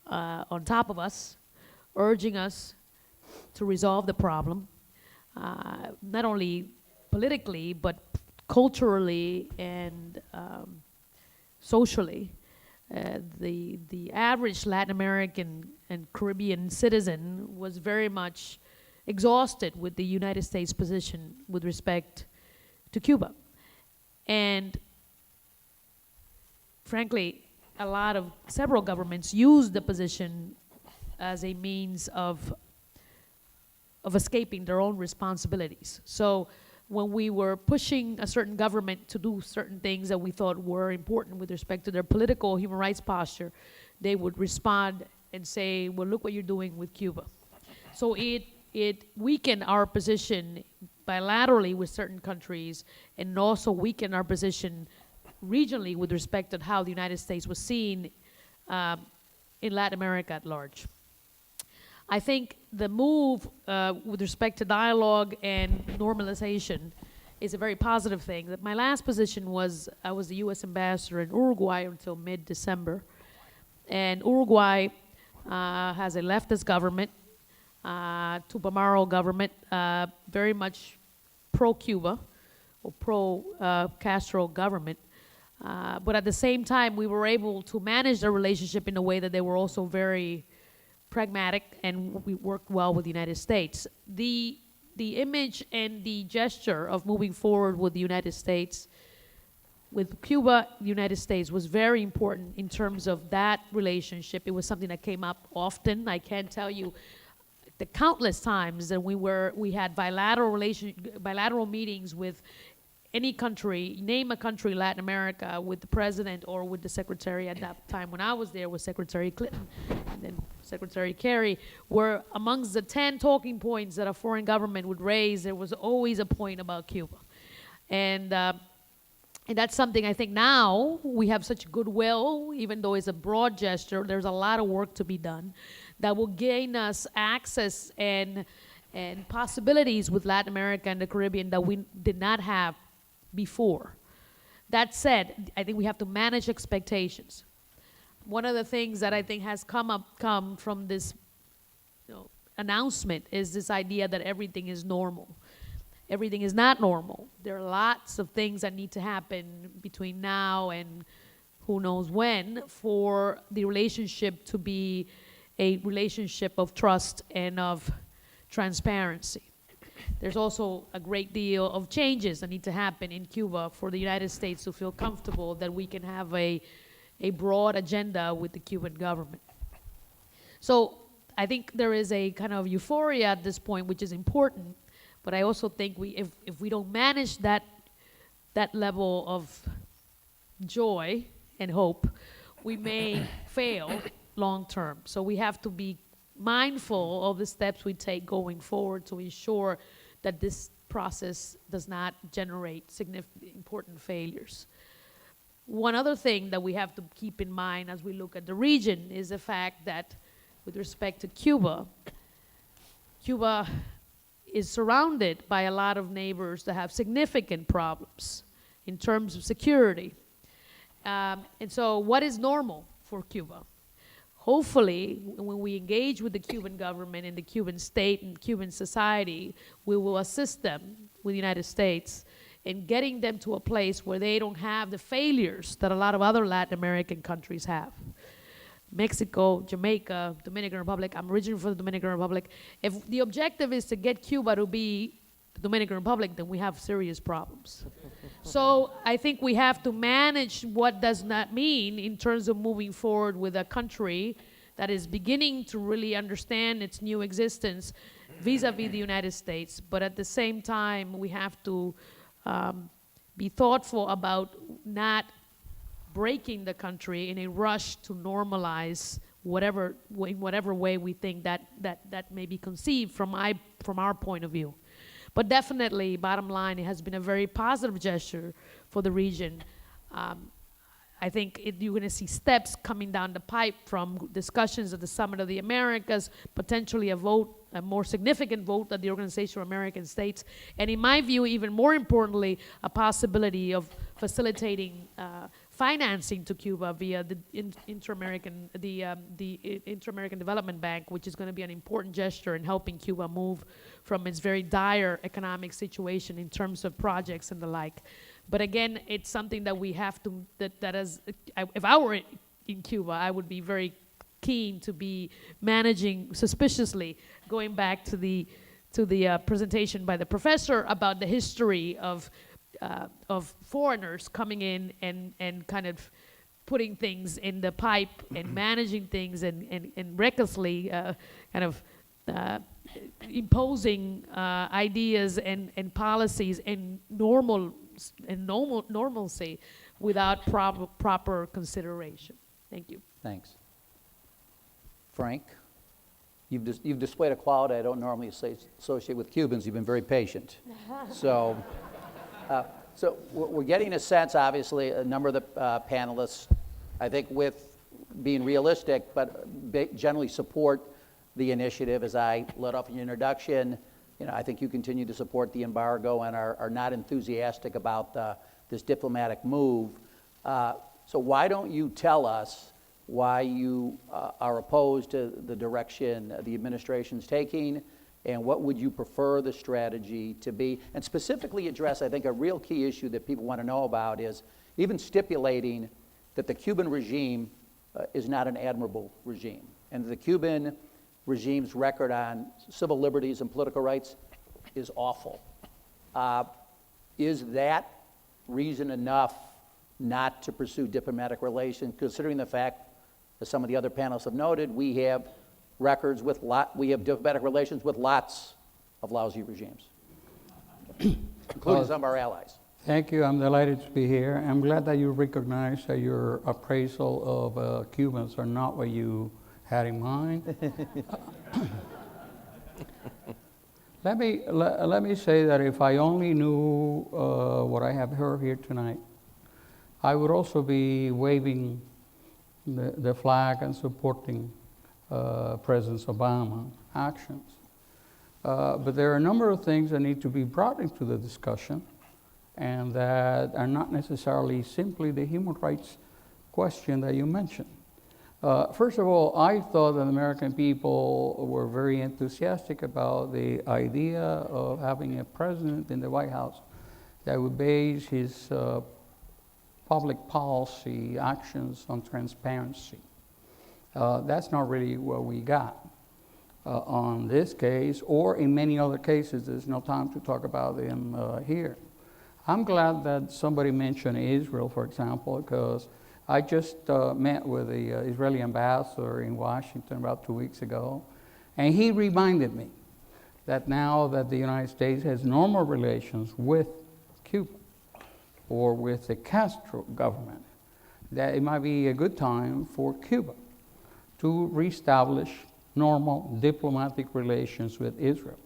on top of us, urging us to resolve the problem, not only politically, but culturally and socially. The average Latin American and Caribbean citizen was very much exhausted with the United States position with respect to Cuba. And frankly, several governments used the position as a means of escaping their own responsibilities. So when we were pushing a certain government to do certain things that we thought were important with respect to their political human rights posture, they would respond and say, well, look what you're doing with Cuba. So it weakened our position bilaterally with certain countries, and also weakened our position regionally with respect to how the United States was seen in Latin America at large. I think the move with respect to dialogue and normalization is a very positive thing. My last position was, I was the U.S. ambassador in Uruguay until mid-December. And Uruguay has a leftist government, Tupamaro government, very much pro-Cuba, or pro-Castro government. But at the same time, we were able to manage the relationship in a way that they were also very pragmatic, and we worked well with the United States. The image and the gesture of moving forward with the United States, with Cuba, the United States, was very important in terms of that relationship. It was something that came up often. I can't tell you the countless times that we had bilateral meetings with any country, name a country in Latin America, with the president or with the secretary. At that time when I was there was Secretary Clinton and then Secretary Kerry, were amongst the 10 talking points that a foreign government would raise, there was always a point about Cuba. And that's something I think now we have such goodwill, even though it's a broad gesture, there's a lot of work to be done that will gain us access and possibilities with Latin America and the Caribbean that we did not have before. That said, I think we have to manage expectations. One of the things that I think has come from this announcement is this idea that everything is normal. Everything is not normal. There are lots of things that need to happen between now and who knows when for the relationship to be a relationship of trust and of transparency. There's also a great deal of changes that need to happen in Cuba for the United States to feel comfortable that we can have a broad agenda with the Cuban government. So I think there is a kind of euphoria at this point, which is important, but I also think if we don't manage that level of joy and hope, we may fail long term. So we have to be mindful of the steps we take going forward to ensure that this process does not generate significant important failures. One other thing that we have to keep in mind as we look at the region is the fact that with respect to Cuba, Cuba is surrounded by a lot of neighbors that have significant problems in terms of security. And so what is normal for Cuba? Hopefully, when we engage with the Cuban government and the Cuban state and Cuban society, we will assist them with the United States and getting them to a place where they don't have the failures that a lot of other Latin American countries have. Mexico, Jamaica, Dominican Republic. I'm originally from the Dominican Republic. If the objective is to get Cuba to be the Dominican Republic, then we have serious problems. So I think we have to manage what does not mean in terms of moving forward with a country that is beginning to really understand its new existence vis-a-vis the United States. But at the same time, we have to be thoughtful about not breaking the country in a rush to normalize in whatever way we think that may be conceived from our point of view. But definitely, bottom line, it has been a very positive gesture for the region. I think you're going to see steps coming down the pipe from discussions at the Summit of the Americas, potentially a more significant vote at the Organization of American States, and in my view, even more importantly, a possibility of facilitating financing to Cuba via the Inter-American Development Bank, which is going to be an important gesture in helping Cuba move from its very dire economic situation in terms of projects and the like. But again, it's something that we have to, if I were in Cuba, I would be very keen to be managing suspiciously, going back to the presentation by the professor about the history of foreigners coming in and kind of putting things in the pipe and managing things and recklessly kind of imposing ideas and policies and normalcy without proper consideration. Thank you. Thanks. Frank, you've displayed a quality I don't normally associate with Cubans. You've been very patient. So we're getting a sense, obviously, a number of the panelists, I think with being realistic, but generally support the initiative. As I led off in your introduction, I think you continue to support the embargo and are not enthusiastic about this diplomatic move. So why don't you tell us why you are opposed to the direction the administration's taking, and what would you prefer the strategy to be? And specifically address, I think, a real key issue that people want to know about is even stipulating that the Cuban regime is not an admirable regime, and the Cuban regime's record on civil liberties and political rights is awful. Is that reason enough not to pursue diplomatic relations, considering the fact, as some of the other panelists have noted, we have diplomatic relations with lots of lousy regimes, including some of our allies. Thank you. I'm delighted to be here. I'm glad that you recognize that your appraisal of Cubans are not what you had in mind. Let me say that if I only knew what I have heard here tonight, I would also be waving the flag and supporting President Obama's actions. But there are a number of things that need to be brought into the discussion, and that are not necessarily simply the human rights question that you mentioned. First of all, I thought that American people were very enthusiastic about the idea of having a president in the White House that would base his public policy actions on transparency. That's not really what we got on this case, or in many other cases. There's no time to talk about them here. I'm glad that somebody mentioned Israel, for example, because I just met with the Israeli ambassador in Washington about 2 weeks ago, and he reminded me that now that the United States has normal relations with Cuba or with the Castro government, that it might be a good time for Cuba to reestablish normal diplomatic relations with Israel.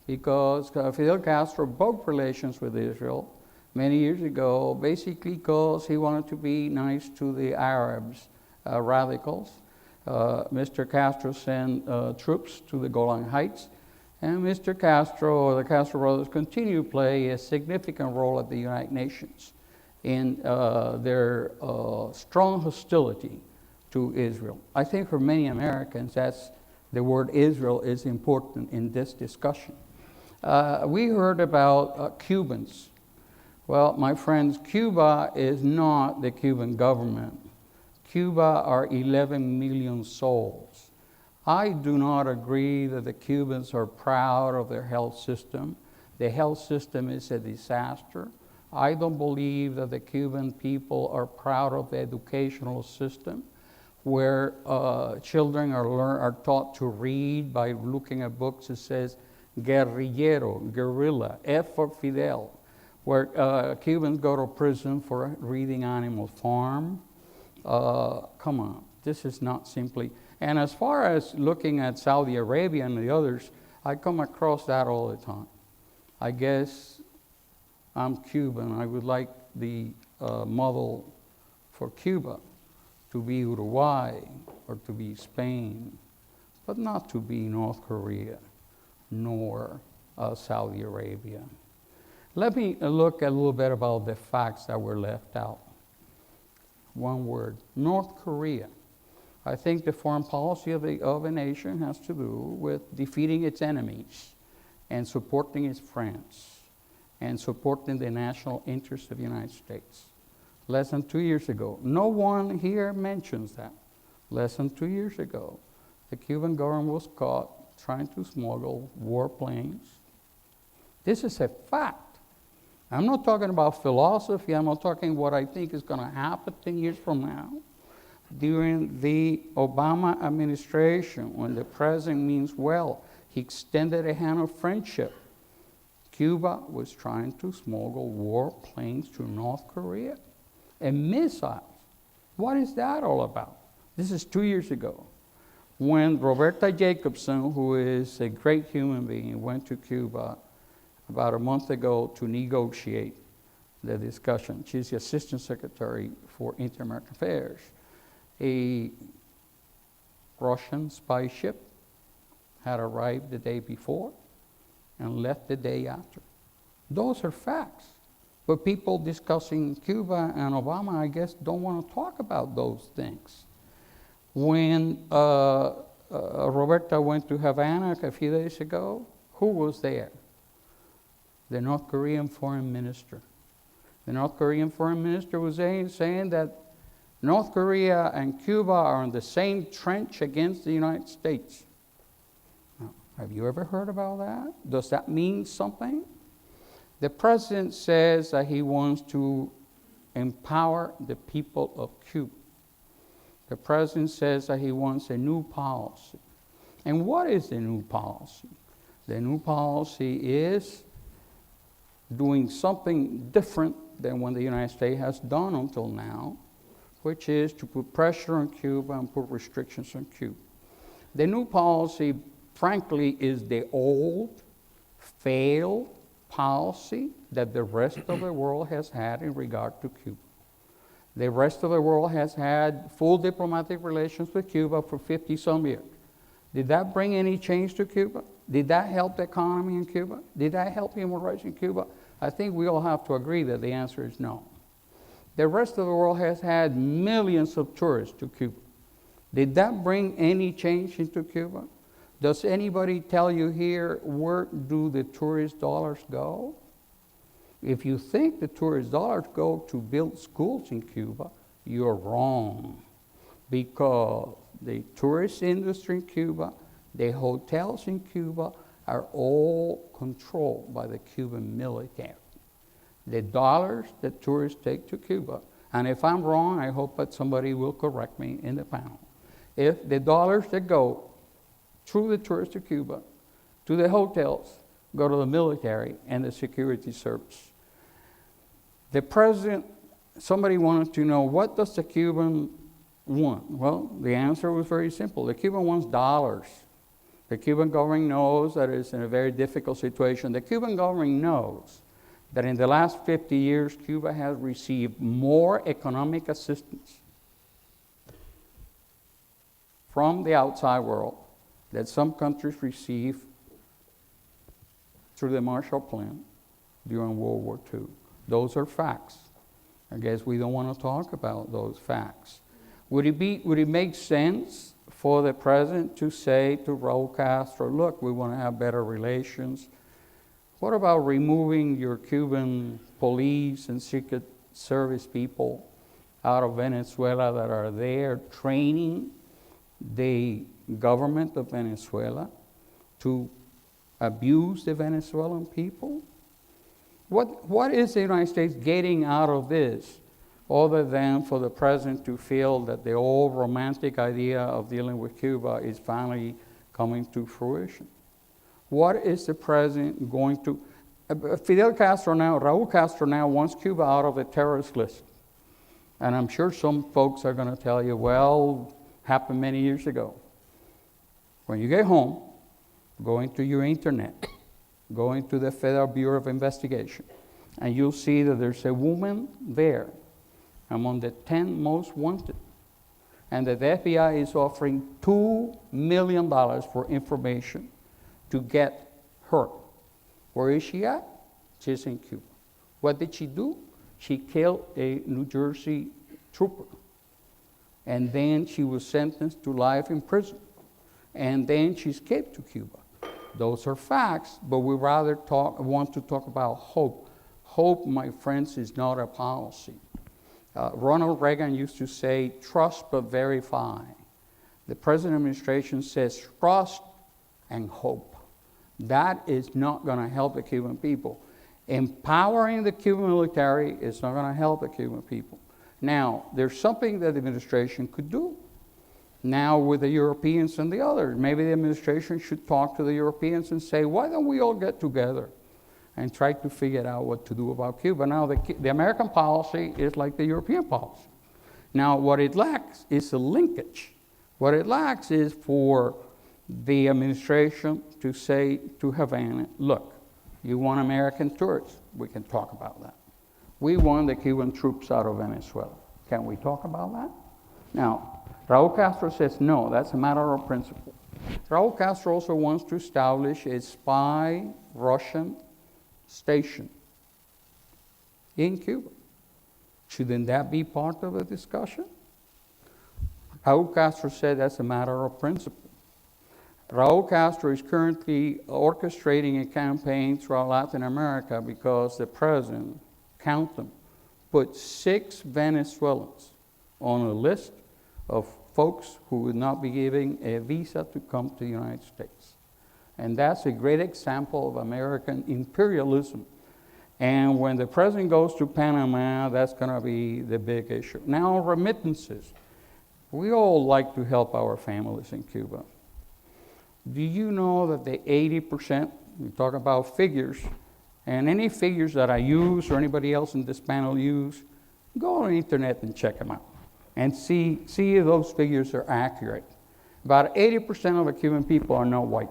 Because Fidel Castro broke relations with Israel many years ago, basically because he wanted to be nice to the Arabs, radicals. Mr. Castro sent troops to the Golan Heights, and Mr. Castro, or the Castro brothers, continue to play a significant role at the United Nations in their strong hostility to Israel. I think for many Americans, the word Israel is important in this discussion. We heard about Cubans Well, my friends, Cuba is not the Cuban government. Cuba are 11 million souls. I do not agree that the Cubans are proud of their health system. The health system is a disaster. I don't believe that the Cuban people are proud of the educational system, where children are taught to read by looking at books that says guerrillero, guerrilla, F for Fidel, where Cubans go to prison for reading Animal Farm. Come on, this is not simply. And as far as looking at Saudi Arabia and the others, I come across that all the time. I guess I'm Cuban. I would like the model for Cuba to be Uruguay or to be Spain, but not to be North Korea nor Saudi Arabia. Let me look a little bit about the facts that were left out. One word, North Korea. I think the foreign policy of a nation has to do with defeating its enemies and supporting its friends and supporting the national interest of the United States. Less than 2 years ago, no one here mentions that. Less than 2 years ago, the Cuban government was caught trying to smuggle warplanes. This is a fact. I'm not talking about philosophy. I'm not talking what I think is going to happen 10 years from now. During the Obama administration, when the president means well, he extended a hand of friendship. Cuba was trying to smuggle warplanes to North Korea and missiles. What is that all about? This is 2 years ago, when Roberta Jacobson, who is a great human being, went to Cuba about a month ago to negotiate the discussion. She's the Assistant Secretary for Inter-American Affairs. A Russian spy ship had arrived the day before and left the day after. Those are facts. But people discussing Cuba and Obama, I guess, don't want to talk about those things. When Roberta went to Havana a few days ago, who was there? The North Korean foreign minister. The North Korean foreign minister was saying that North Korea and Cuba are in the same trench against the United States. Now, have you ever heard about that? Does that mean something? The president says that he wants to empower the people of Cuba. The president says that he wants a new policy. And what is the new policy? The new policy is doing something different than what the United States has done until now, which is to put pressure on Cuba and put restrictions on Cuba. The new policy, frankly, is the old, failed policy that the rest of the world has had in regard to Cuba. The rest of the world has had full diplomatic relations with Cuba for 50-some years. Did that bring any change to Cuba? Did that help the economy in Cuba? Did that help human rights in Cuba? I think we all have to agree that the answer is no. The rest of the world has had millions of tourists to Cuba. Did that bring any change into Cuba? Does anybody tell you here, where do the tourist dollars go? If you think the tourist dollars go to build schools in Cuba, you're wrong. Because the tourist industry in Cuba, the hotels in Cuba are all controlled by the Cuban military. The dollars that tourists take to Cuba, and if I'm wrong, I hope that somebody will correct me in the panel. If the dollars that go through the tourists to Cuba, to the hotels, go to the military and the security service. The president, somebody wanted to know, what does the Cuban want? Well, the answer was very simple. The Cuban wants dollars. The Cuban government knows that it's in a very difficult situation. The Cuban government knows that in the last 50 years, Cuba has received more economic assistance from the outside world that some countries received through the Marshall Plan during World War II. Those are facts. I guess we don't want to talk about those facts. Would it make sense for the president to say to Raul Castro, look, we want to have better relations What about removing your Cuban police and Secret Service people out of Venezuela that are there training the government of Venezuela to abuse the Venezuelan people? What is the United States getting out of this other than for the president to feel that the old romantic idea of dealing with Cuba is finally coming to fruition? What is the president going to... Raul Castro now wants Cuba out of the terrorist list. And I'm sure some folks are going to tell you, well, happened many years ago. When you get home, go into your internet, go into the Federal Bureau of Investigation, and you'll see that there's a woman there among the 10 most wanted, and that the FBI is offering $2 million for information to get her. Where is she at? She's in Cuba. What did she do? She killed a New Jersey trooper. And then she was sentenced to life in prison. And then she escaped to Cuba. Those are facts, but we rather want to talk about hope. Hope, my friends, is not a policy. Ronald Reagan used to say, trust but verify. The present administration says trust and hope. That is not going to help the Cuban people. Empowering the Cuban military is not going to help the Cuban people. Now, there's something that the administration could do. Now with the Europeans and the others, maybe the administration should talk to the Europeans and say, why don't we all get together and try to figure out what to do about Cuba? Now, the American policy is like the European policy. Now, what it lacks is a linkage. What it lacks is for the administration to say to Havana, look, you want American tourists? We can talk about that. We want the Cuban troops out of Venezuela. Can we talk about that? Now, Raul Castro says, no, that's a matter of principle. Raul Castro also wants to establish a spy Russian station in Cuba. Shouldn't that be part of the discussion? Raul Castro said that's a matter of principle. Raul Castro is currently orchestrating a campaign throughout Latin America because the president, count them, put 6 Venezuelans on a list of folks who would not be giving a visa to come to the United States. And that's a great example of American imperialism. And when the president goes to Panama, that's going to be the big issue. Now, remittances. We all like to help our families in Cuba. Do you know that the 80%, we talk about figures, and any figures that I use or anybody else in this panel use, go on the internet and check them out and see if those figures are accurate. About 80% of the Cuban people are not white.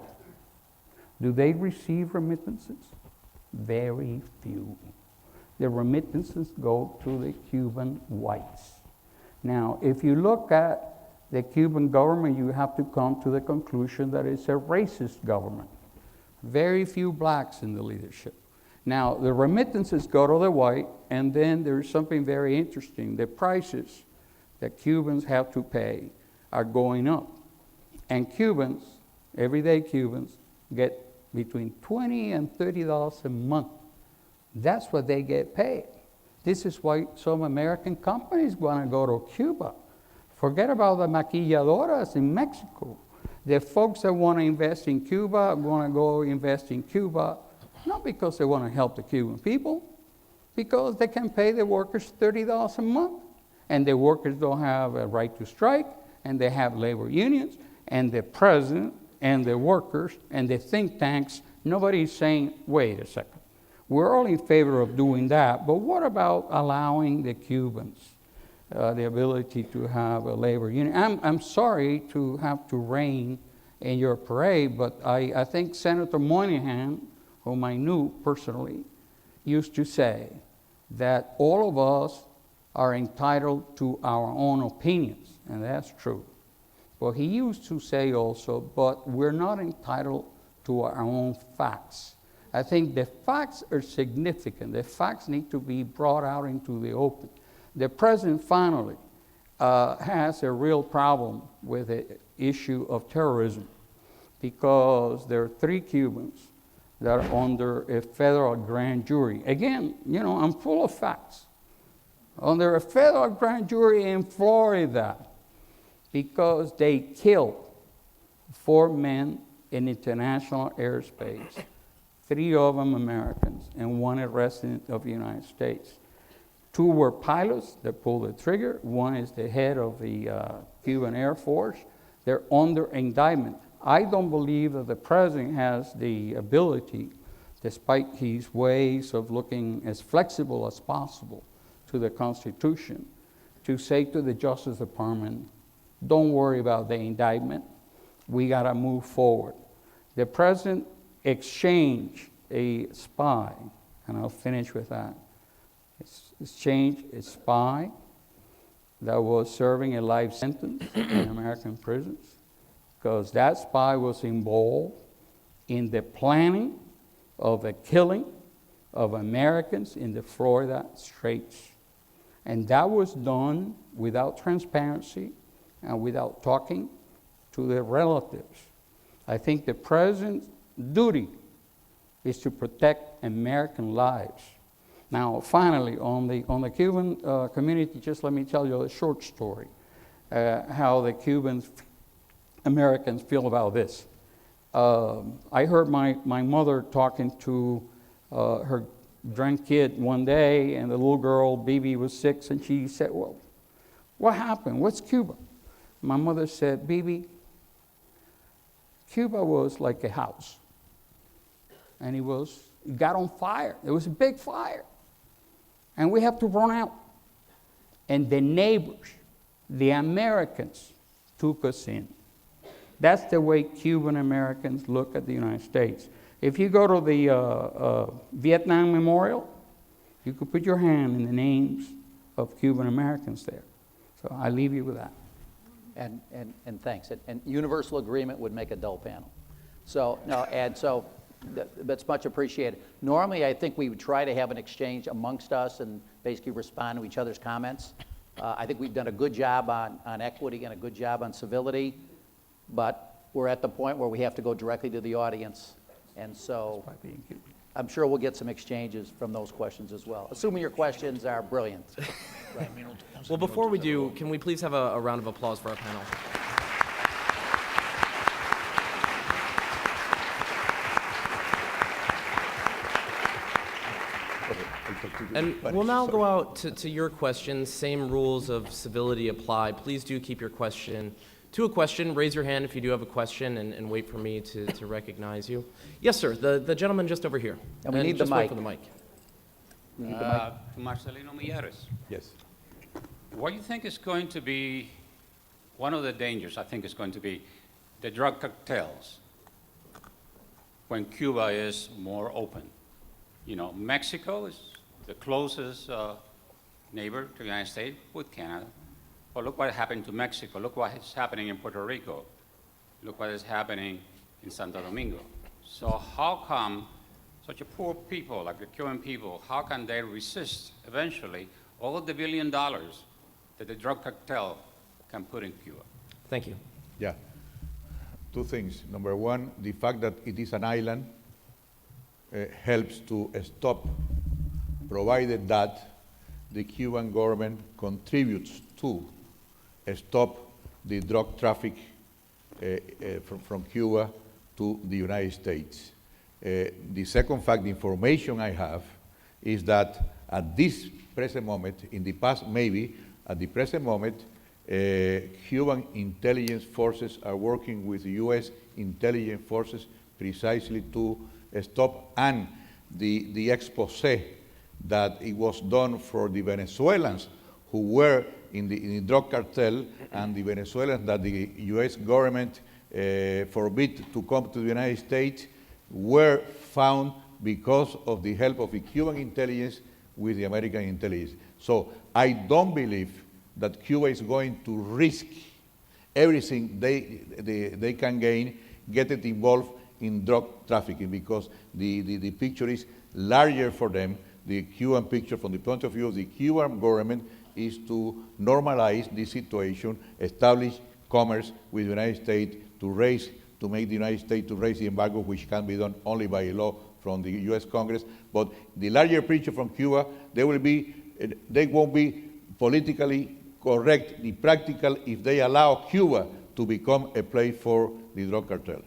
Do they receive remittances? Very few. The remittances go to the Cuban whites. Now, if you look at the Cuban government, you have to come to the conclusion that it's a racist government. Very few blacks in the leadership. Now, the remittances go to the white, and then there's something very interesting. The prices that Cubans have to pay are going up. And Cubans, everyday Cubans, get between $20 and $30 a month. That's what they get paid. This is why some American companies want to go to Cuba. Forget about the maquilladoras in Mexico. The folks that want to invest in Cuba want to go invest in Cuba, not because they want to help the Cuban people, because they can pay the workers $30 a month. And the workers don't have a right to strike, and they have labor unions, and the president and the workers and the think tanks, nobody's saying, wait a second. We're all in favor of doing that, but what about allowing the Cubans the ability to have a labor union? I'm sorry to have to rain in your parade, but I think Senator Moynihan, whom I knew personally, used to say that all of us are entitled to our own opinions, and that's true. Well, he used to say also, but we're not entitled to our own facts. I think the facts are significant. The facts need to be brought out into the open. The president finally has a real problem with the issue of terrorism because there are 3 Cubans that are under a federal grand jury. Again, you know, I'm full of facts. Under a federal grand jury in Florida, because they killed 4 men in international airspace, 3 of them Americans, and 1 a resident of the United States. 2 were pilots that pulled the trigger. 1 is the head of the Cuban Air Force. They're under indictment. I don't believe that the president has the ability, despite his ways of looking as flexible as possible to the Constitution, to say to the Justice Department, don't worry about the indictment, we gotta move forward. The president exchanged a spy, and I'll finish with that, exchanged a spy that was serving a life sentence in American prisons, because that spy was involved in the planning of the killing of Americans in the Florida Straits. And that was done without transparency and without talking to the relatives. I think the president's duty is to protect American lives. Now, finally, on the Cuban community, just let me tell you a short story, how the Americans feel about this. I heard my mother talking to her grandkid one day, and the little girl, Bibi, was 6, and she said, well, what happened? What's Cuba? My mother said, Bibi, Cuba was like a house, and it got on fire. There was a big fire, and we have to run out. And the neighbors, the Americans, took us in. That's the way Cuban Americans look at the United States. If you go to the Vietnam Memorial, you could put your hand in the names of Cuban Americans there. So I leave you with that. And thanks. And universal agreement would make a dull panel. So, no, and so that's much appreciated. Normally, I think we would try to have an exchange amongst us and basically respond to each other's comments. I think we've done a good job on equity and a good job on civility, but we're at the point where we have to go directly to the audience. And so I'm sure we'll get some exchanges from those questions as well, assuming your questions are brilliant. Right. Well, before we do, can we please have a round of applause for our panel? And we'll now go out to your questions. Same rules of civility apply. Please do keep your question to a question. Raise your hand if you do have a question, and wait for me to recognize you. Yes, sir. The gentleman just over here. And we need the just wait mic. for the mic. Marcelino Millares. Yes. What do you think is going to be one of the dangers? I think is going to be the drug cartels when Cuba is more open. You know, Mexico is the closest neighbor to the United States with Canada. But look what happened to Mexico. Look what is happening in Puerto Rico. Look what is happening in Santo Domingo. So how come such a poor people like the Cuban people, how can they resist eventually all of the $1 billion that the drug cartel can put in Cuba? Thank you. Yeah. 2 things. Number 1, the fact that it is an island helps to stop, provided that the Cuban government contributes to stop the drug traffic from Cuba to the United States. The second fact, the information I have, is that at this present moment, in the past maybe, at the present moment, Cuban intelligence forces are working with U.S. intelligence forces precisely to stop, and the expose that it was done for the Venezuelans who were in the drug cartel, and the Venezuelans that the U.S. government forbid to come to the United States, were found because of the help of the Cuban intelligence with the American intelligence. So I don't believe that Cuba is going to risk everything they can gain, get it involved in drug trafficking, because the picture is larger for them. The Cuban picture, from the point of view of the Cuban government, is to normalize this situation, establish commerce with the United States, to make the United States to raise the embargo, which can be done only by law from the U.S. Congress. But the larger picture from Cuba, they won't be politically correct, the practical, if they allow Cuba to become a place for the drug cartel.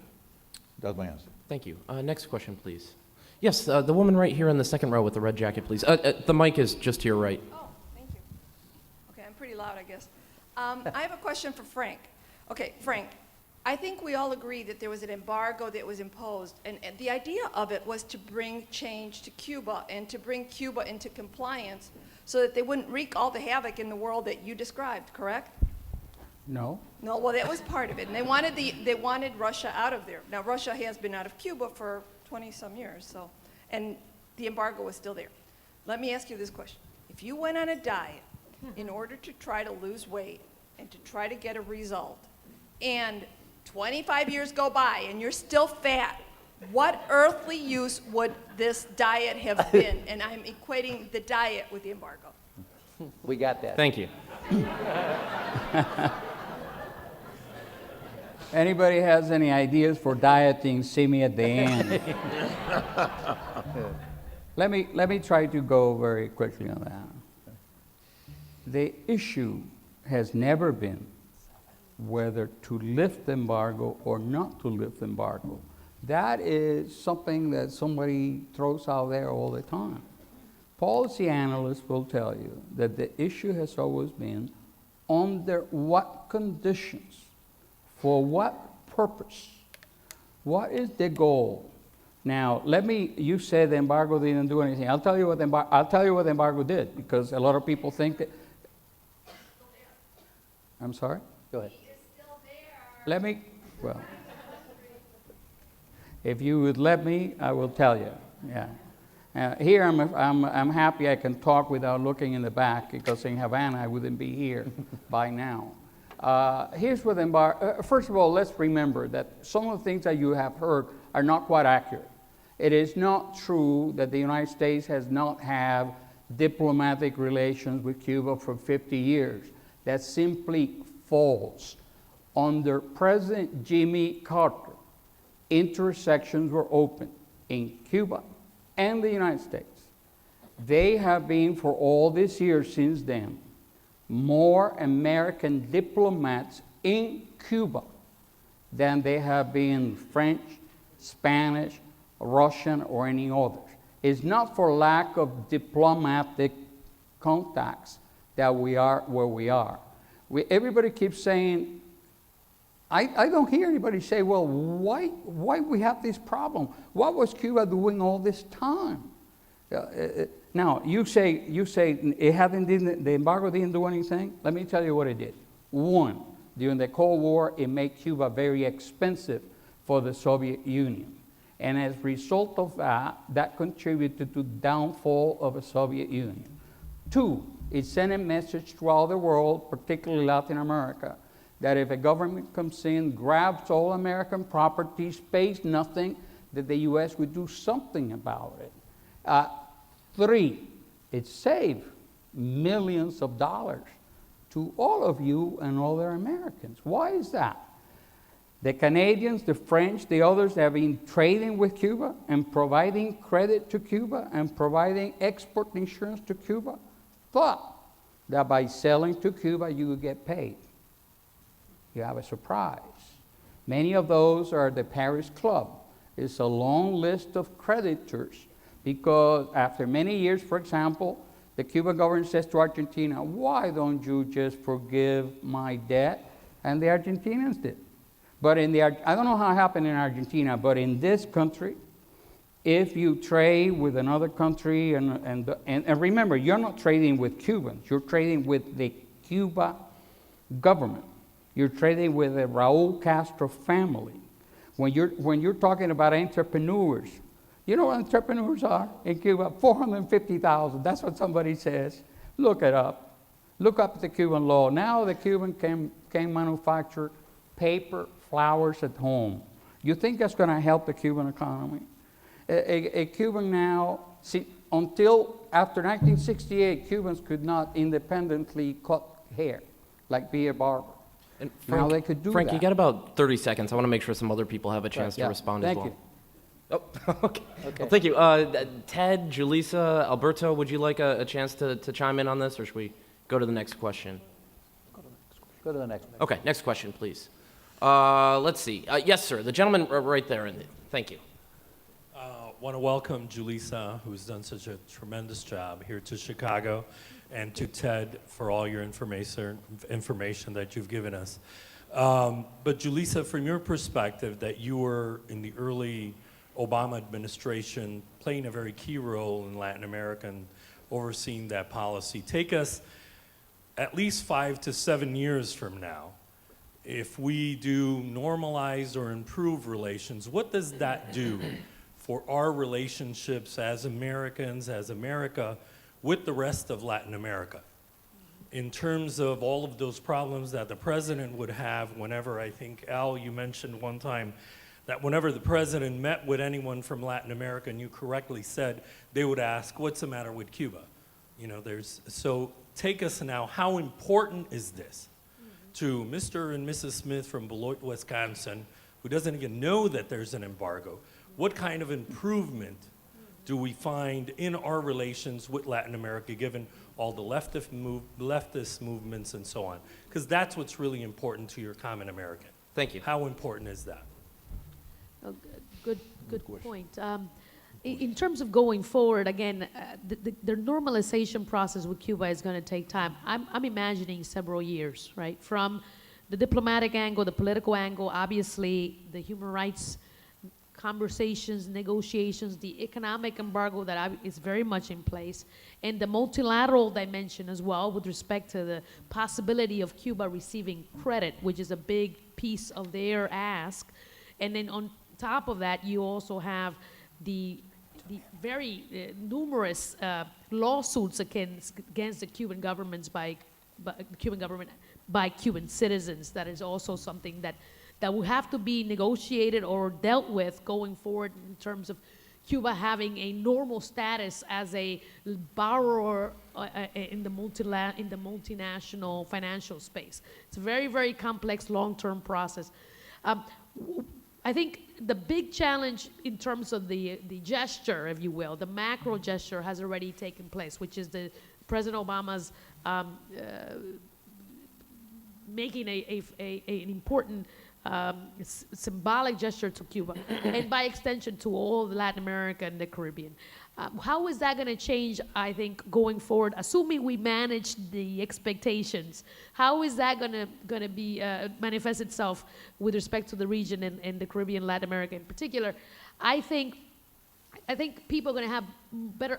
That's my answer. Thank you. Next question, please. Yes, the woman right here in the second row with the red jacket, please. The mic is just to your right. Oh, thank you. Okay, I'm pretty loud, I guess. I have a question for Frank. Okay, Frank, I think we all agree that there was an embargo that was imposed, and the idea of it was to bring change to Cuba and to bring Cuba into compliance so that they wouldn't wreak all the havoc in the world that you described, correct? No? No, well, that was part of it, and they wanted Russia out of there. Now, Russia has been out of Cuba for 20-some years, so, and the embargo was still there. Let me ask you this question. If you went on a diet in order to try to lose weight and to try to get a result, and 25 years go by and you're still fat, what earthly use would this diet have been? And I'm equating the diet with the embargo. We got that. Thank you. Anybody has any ideas for dieting, see me at the end. Let me try to go very quickly on that. The issue has never been whether to lift the embargo or not to lift the embargo. That is something that somebody throws out there all the time. Policy analysts will tell you that the issue has always been under what conditions, for what purpose, what is the goal. Now, you said the embargo didn't do anything. I'll tell you what the embargo did, because a lot of people think that. I'm sorry? Go ahead. Well, if you would let me, I will tell you. Yeah. Here I'm happy I can talk without looking in the back, because in Havana I wouldn't be here by now. Here's what first of all, let's remember that some of the things that you have heard are not quite accurate. It is not true that the United States has not had diplomatic relations with Cuba for 50 years. That's simply false. Under President Jimmy Carter, intersections were open in Cuba and the United States. They have been, for all these years since then, more American diplomats in Cuba than they have been French, Spanish, Russian, or any others. It's not for lack of diplomatic contacts that we are where we are. Everybody keeps saying, I don't hear anybody say, well, why we have this problem? What was Cuba doing all this time? Now, you say the embargo didn't do anything. Let me tell you what it did. One, during the Cold War, it made Cuba very expensive for the Soviet Union. And as a result of that contributed to the downfall of the Soviet Union. Two, it sent a message throughout the world, particularly Latin America, that if a government comes in, grabs all American properties, pays nothing, that the U.S. would do something about it. Three, it saved millions of dollars to all of you and other Americans. Why is that? The Canadians, the French, the others have been trading with Cuba and providing credit to Cuba and providing export insurance to Cuba, thought that by selling to Cuba you would get paid. You have a surprise. Many of those are the Paris Club. It's a long list of creditors, because after many years, for example, the Cuban government says to Argentina, why don't you just forgive my debt? And the Argentinians did. But I don't know how it happened in Argentina, but in this country, if you trade with another country, and remember, you're not trading with Cubans, you're trading with the Cuba government. You're trading with the Raul Castro family. When you're talking about entrepreneurs, you know what entrepreneurs are in Cuba? 450,000. That's what somebody says. Look it up. Look up the Cuban law. Now the Cuban can manufacture paper, flowers at home. You think that's going to help the Cuban economy? A Cuban now, see, until after 1968, Cubans could not independently cut hair, like be a barber. And Now they could do Frank, that. you got about 30 seconds. I want to make sure some other people have a chance to respond as well. Thank you. Oh, okay. Okay. Well, thank you. Ted, Julissa, Alberto, would you like a chance to chime in on this, or should we go to the next question? Go to the next one. Okay, next question, please. Let's see. Yes, sir. The gentleman right there. Thank you. Want to welcome Julissa, who's done such a tremendous job here to Chicago, and to Ted for all your information that you've given us. But Julissa, from your perspective, that you were in the early Obama administration playing a very key role in Latin America and overseeing that policy, take us at least 5 to 7 years from now. If we do normalize or improve relations, what does that do for our relationships as Americans, as America, with the rest of Latin America? In terms of all of those problems that the president would have whenever, I think, Al, you mentioned one time, that whenever the president met with anyone from Latin America, and you correctly said, they would ask, what's the matter with Cuba? You know, so take us now, how important is this to Mr. and Mrs. Smith from Beloit, Wisconsin, who doesn't even know that there's an embargo? What kind of improvement do we find in our relations with Latin America, given all the leftist movements and so on? Because that's what's really important to your common American. Thank you. How important is that? Oh, good point. In terms of going forward, again, the normalization process with Cuba is going to take time. I'm imagining several years, right? From the diplomatic angle, the political angle, obviously the human rights conversations, negotiations, the economic embargo that is very much in place, and the multilateral dimension as well with respect to the possibility of Cuba receiving credit, which is a big piece of their ask. And then on top of that, you also have the very numerous lawsuits against the Cuban governments by Cuban citizens. That is also something that will have to be negotiated or dealt with going forward in terms of Cuba having a normal status as a borrower in the multinational financial space. It's a very, very complex long-term process. I think the big challenge in terms of the gesture, if you will, the macro gesture has already taken place, which is the President Obama's making an important symbolic gesture to Cuba, and by extension to all of Latin America and the Caribbean. How is that going to change, I think, going forward, assuming we manage the expectations? How is that going to be manifest itself with respect to the region and the Caribbean, Latin America in particular? I think people are going to have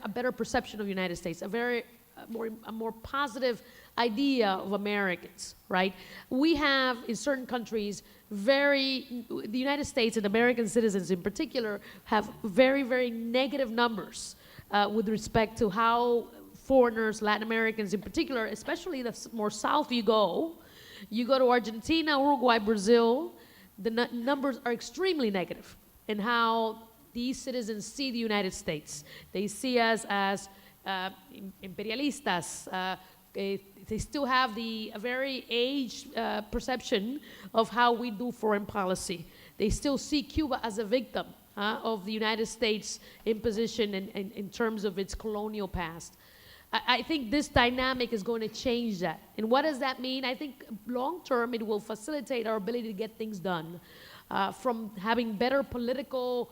a better perception of the United States, a more positive idea of Americans, right? We have, in certain countries, the United States and American citizens in particular have very, very negative numbers with respect to how foreigners, Latin Americans in particular, especially the more south you go to Argentina, Uruguay, Brazil, the numbers are extremely negative in how these citizens see the United States. They see us as imperialistas. They still have a very aged perception of how we do foreign policy. They still see Cuba as a victim of the United States imposition in terms of its colonial past. I think this dynamic is going to change that. And what does that mean? I think long term it will facilitate our ability to get things done, from having better political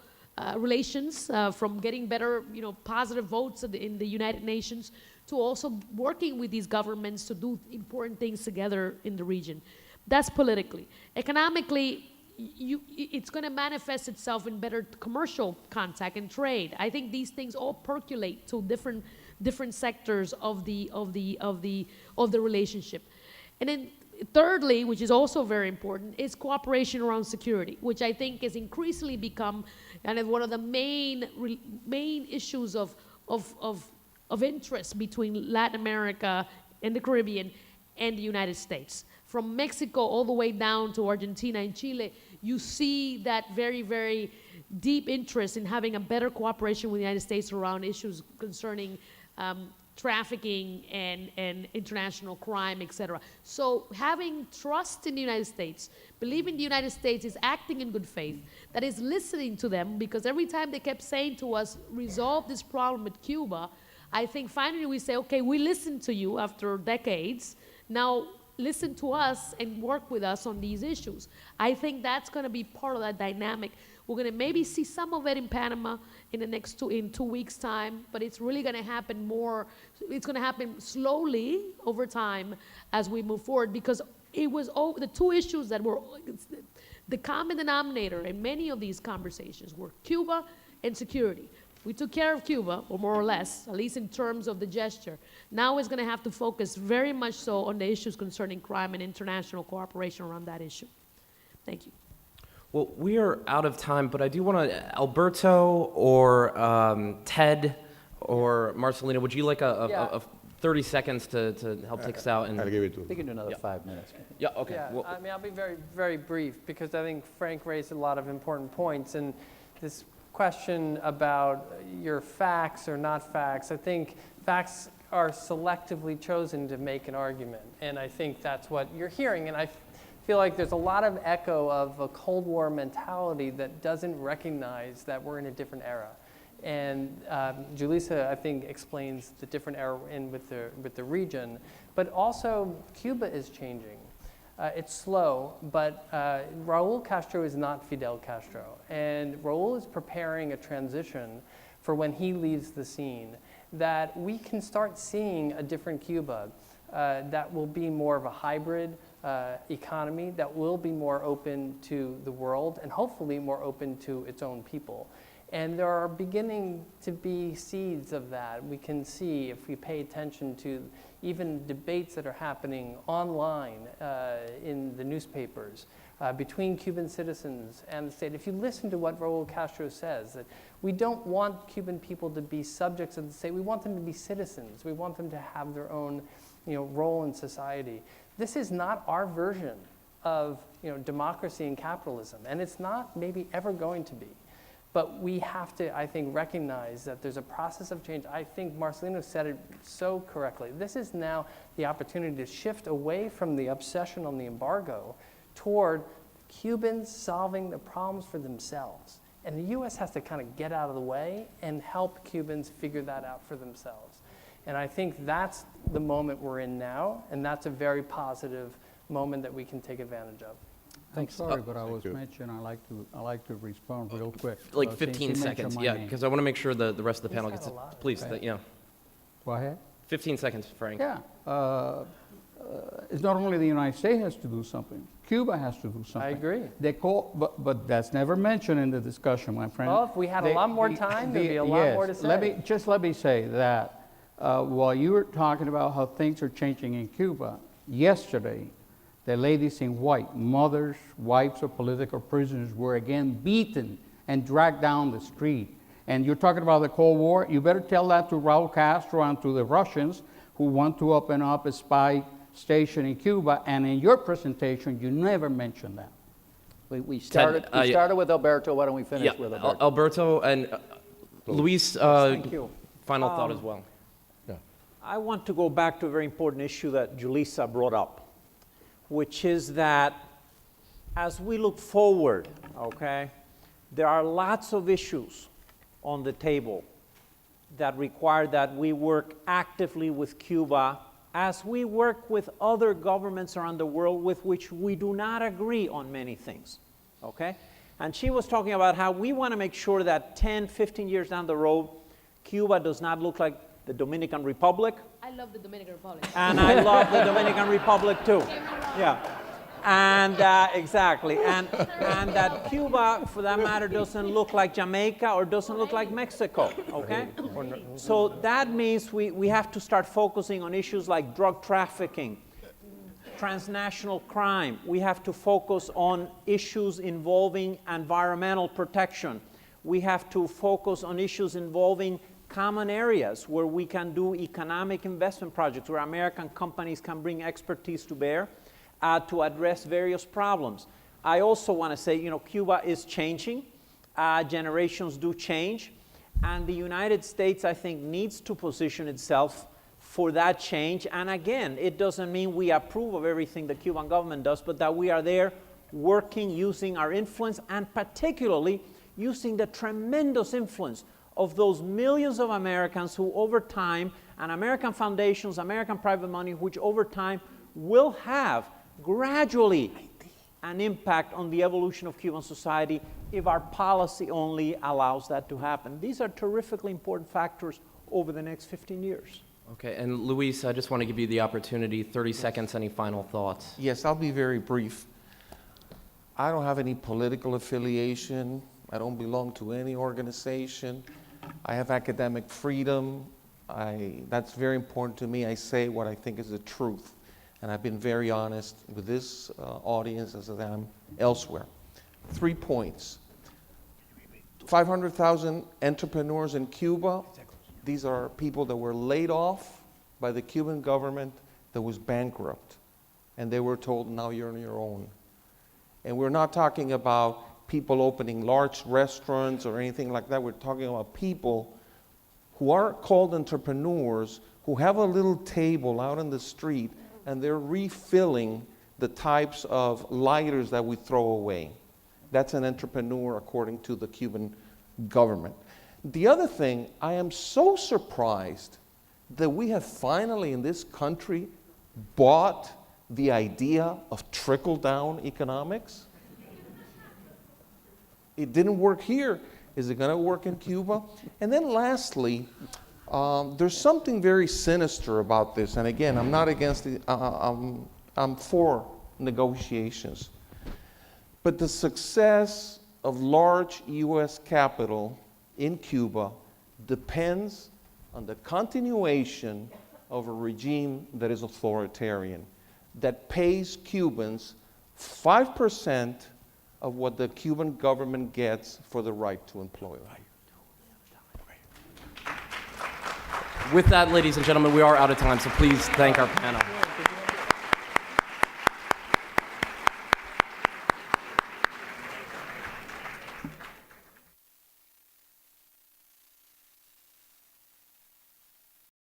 relations, from getting better, positive votes in the United Nations, to also working with these governments to do important things together in the region. That's politically. Economically, it's going to manifest itself in better commercial contact and trade. I think these things all percolate to different sectors of the relationship. And then thirdly, which is also very important, is cooperation around security, which I think has increasingly become kind of one of the main issues of interest between Latin America and the Caribbean and the United States. From Mexico all the way down to Argentina and Chile, you see that very, very deep interest in having a better cooperation with the United States around issues concerning trafficking and international crime, et cetera. So having trust in the United States, believing the United States is acting in good faith, that is listening to them, because every time they kept saying to us, resolve this problem with Cuba, I think finally we say, okay, we listened to you after decades, now listen to us and work with us on these issues. I think that's gonna be part of that dynamic. We're gonna maybe see some of it in Panama in the next 2 weeks' time, but it's really gonna happen more, it's gonna happen slowly over time as we move forward, because it was the two issues that were the common denominator in many of these conversations were Cuba and security. We took care of Cuba, or more or less, at least in terms of the gesture. Now it's gonna have to focus very much so on the issues concerning crime and international cooperation around that issue. Thank you. Well, we are out of time, but I do want to, Alberto or Ted or Marcelina, would you like a 30 seconds to help take us out? And I'll give it to We can do another 5 minutes. yeah, okay. Yeah, Well, I mean, I'll be very, very brief, because I think Frank raised a lot of important points. And this question about your facts or not facts, I think facts are selectively chosen to make an argument. And I think that's what you're hearing. And I feel like there's a lot of echo of a Cold War mentality that doesn't recognize that we're in a different era. And Julissa, I think, explains the different era with the region. But also, Cuba is changing. It's slow, but Raul Castro is not Fidel Castro. And Raul is preparing a transition for when he leaves the scene, that we can start seeing a different Cuba that will be more of a hybrid economy, that will be more open to the world, and hopefully more open to its own people. And there are beginning to be seeds of that. We can see, if we pay attention to even debates that are happening online in the newspapers between Cuban citizens and the state. If you listen to what Raul Castro says, that we don't want Cuban people to be subjects of the state, we want them to be citizens. We want them to have their own role in society. This is not our version of democracy and capitalism, and it's not maybe ever going to be. But we have to, I think, recognize that there's a process of change. I think Marcelino said it so correctly. This is now the opportunity to shift away from the obsession on the embargo toward Cubans solving the problems for themselves. And the U.S. has to kind of get out of the way and help Cubans figure that out for themselves. And I think that's the moment we're in now, and that's a very positive moment that we can take advantage of. I'm sorry, but I was mentioned, I like to respond real quick. like since 15 you seconds, mentioned my yeah, name. because I want to make sure the rest of the panel He's gets had it. a lot. Please, Okay. yeah. Go ahead. 15 seconds, Frank. Yeah. It's not only the United States has to do something, Cuba has to do something. I agree. They call, but that's never mentioned in the discussion, my friend. Well, if we had a lot more time, there'd be a lot more to say. Let me say that while you were talking about how things are changing in Cuba, yesterday, the ladies in white, mothers, wives of political prisoners, were again beaten and dragged down the street. And you're talking about the Cold War, you better tell that to Raul Castro and to the Russians who want to open up a spy station in Cuba, and in your presentation, you never mentioned that. We started with Alberto. Why don't we finish with Alberto? Alberto and Luis, Thank you. final thought as well. I want to go back to a very important issue that Julissa brought up, which is that as we look forward, okay, there are lots of issues on the table that require that we work actively with Cuba as we work with other governments around the world with which we do not agree on many things, okay? And she was talking about how we want to make sure that 10, 15 years down the road, Cuba does not look like the Dominican Republic. I love the Dominican Republic. And I love the Dominican Republic too. Yeah. And exactly. And that Cuba, for that matter, doesn't look like Jamaica or doesn't look like Mexico, okay? So that means we have to start focusing on issues like drug trafficking, transnational crime. We have to focus on issues involving environmental protection. We have to focus on issues involving common areas where we can do economic investment projects, where American companies can bring expertise to bear to address various problems. I also want to say, Cuba is changing. Generations do change. And the United States, I think, needs to position itself for that change. And again, it doesn't mean we approve of everything the Cuban government does, but that we are there working, using our influence, and particularly using the tremendous influence of those millions of Americans who over time, and American foundations, American private money, which over time will have gradually an impact on the evolution of Cuban society if our policy only allows that to happen. These are terrifically important factors over the next 15 years. Okay, and Luis, I just want to give you the opportunity, 30 seconds, any final thoughts? Yes, I'll be very brief. I don't have any political affiliation. I don't belong to any organization. I have academic freedom. That's very important to me. I say what I think is the truth. And I've been very honest with this audience as I am elsewhere. 3 points. 500,000 entrepreneurs in Cuba. These are people that were laid off by the Cuban government that was bankrupt. And they were told, now you're on your own. And we're not talking about people opening large restaurants or anything like that. We're talking about people who are called entrepreneurs, who have a little table out on the street, and they're refilling the types of lighters that we throw away. That's an entrepreneur according to the Cuban government. The other thing, I am so surprised that we have finally in this country bought the idea of trickle-down economics. It didn't work here. Is it going to work in Cuba? And then lastly, there's something very sinister about this. And again, I'm not against it. I'm for negotiations. But the success of large U.S. capital in Cuba depends on the continuation of a regime that is authoritarian, that pays Cubans 5% of what the Cuban government gets for the right to employ them. With that, ladies and gentlemen, we are out of time, so please thank our panel.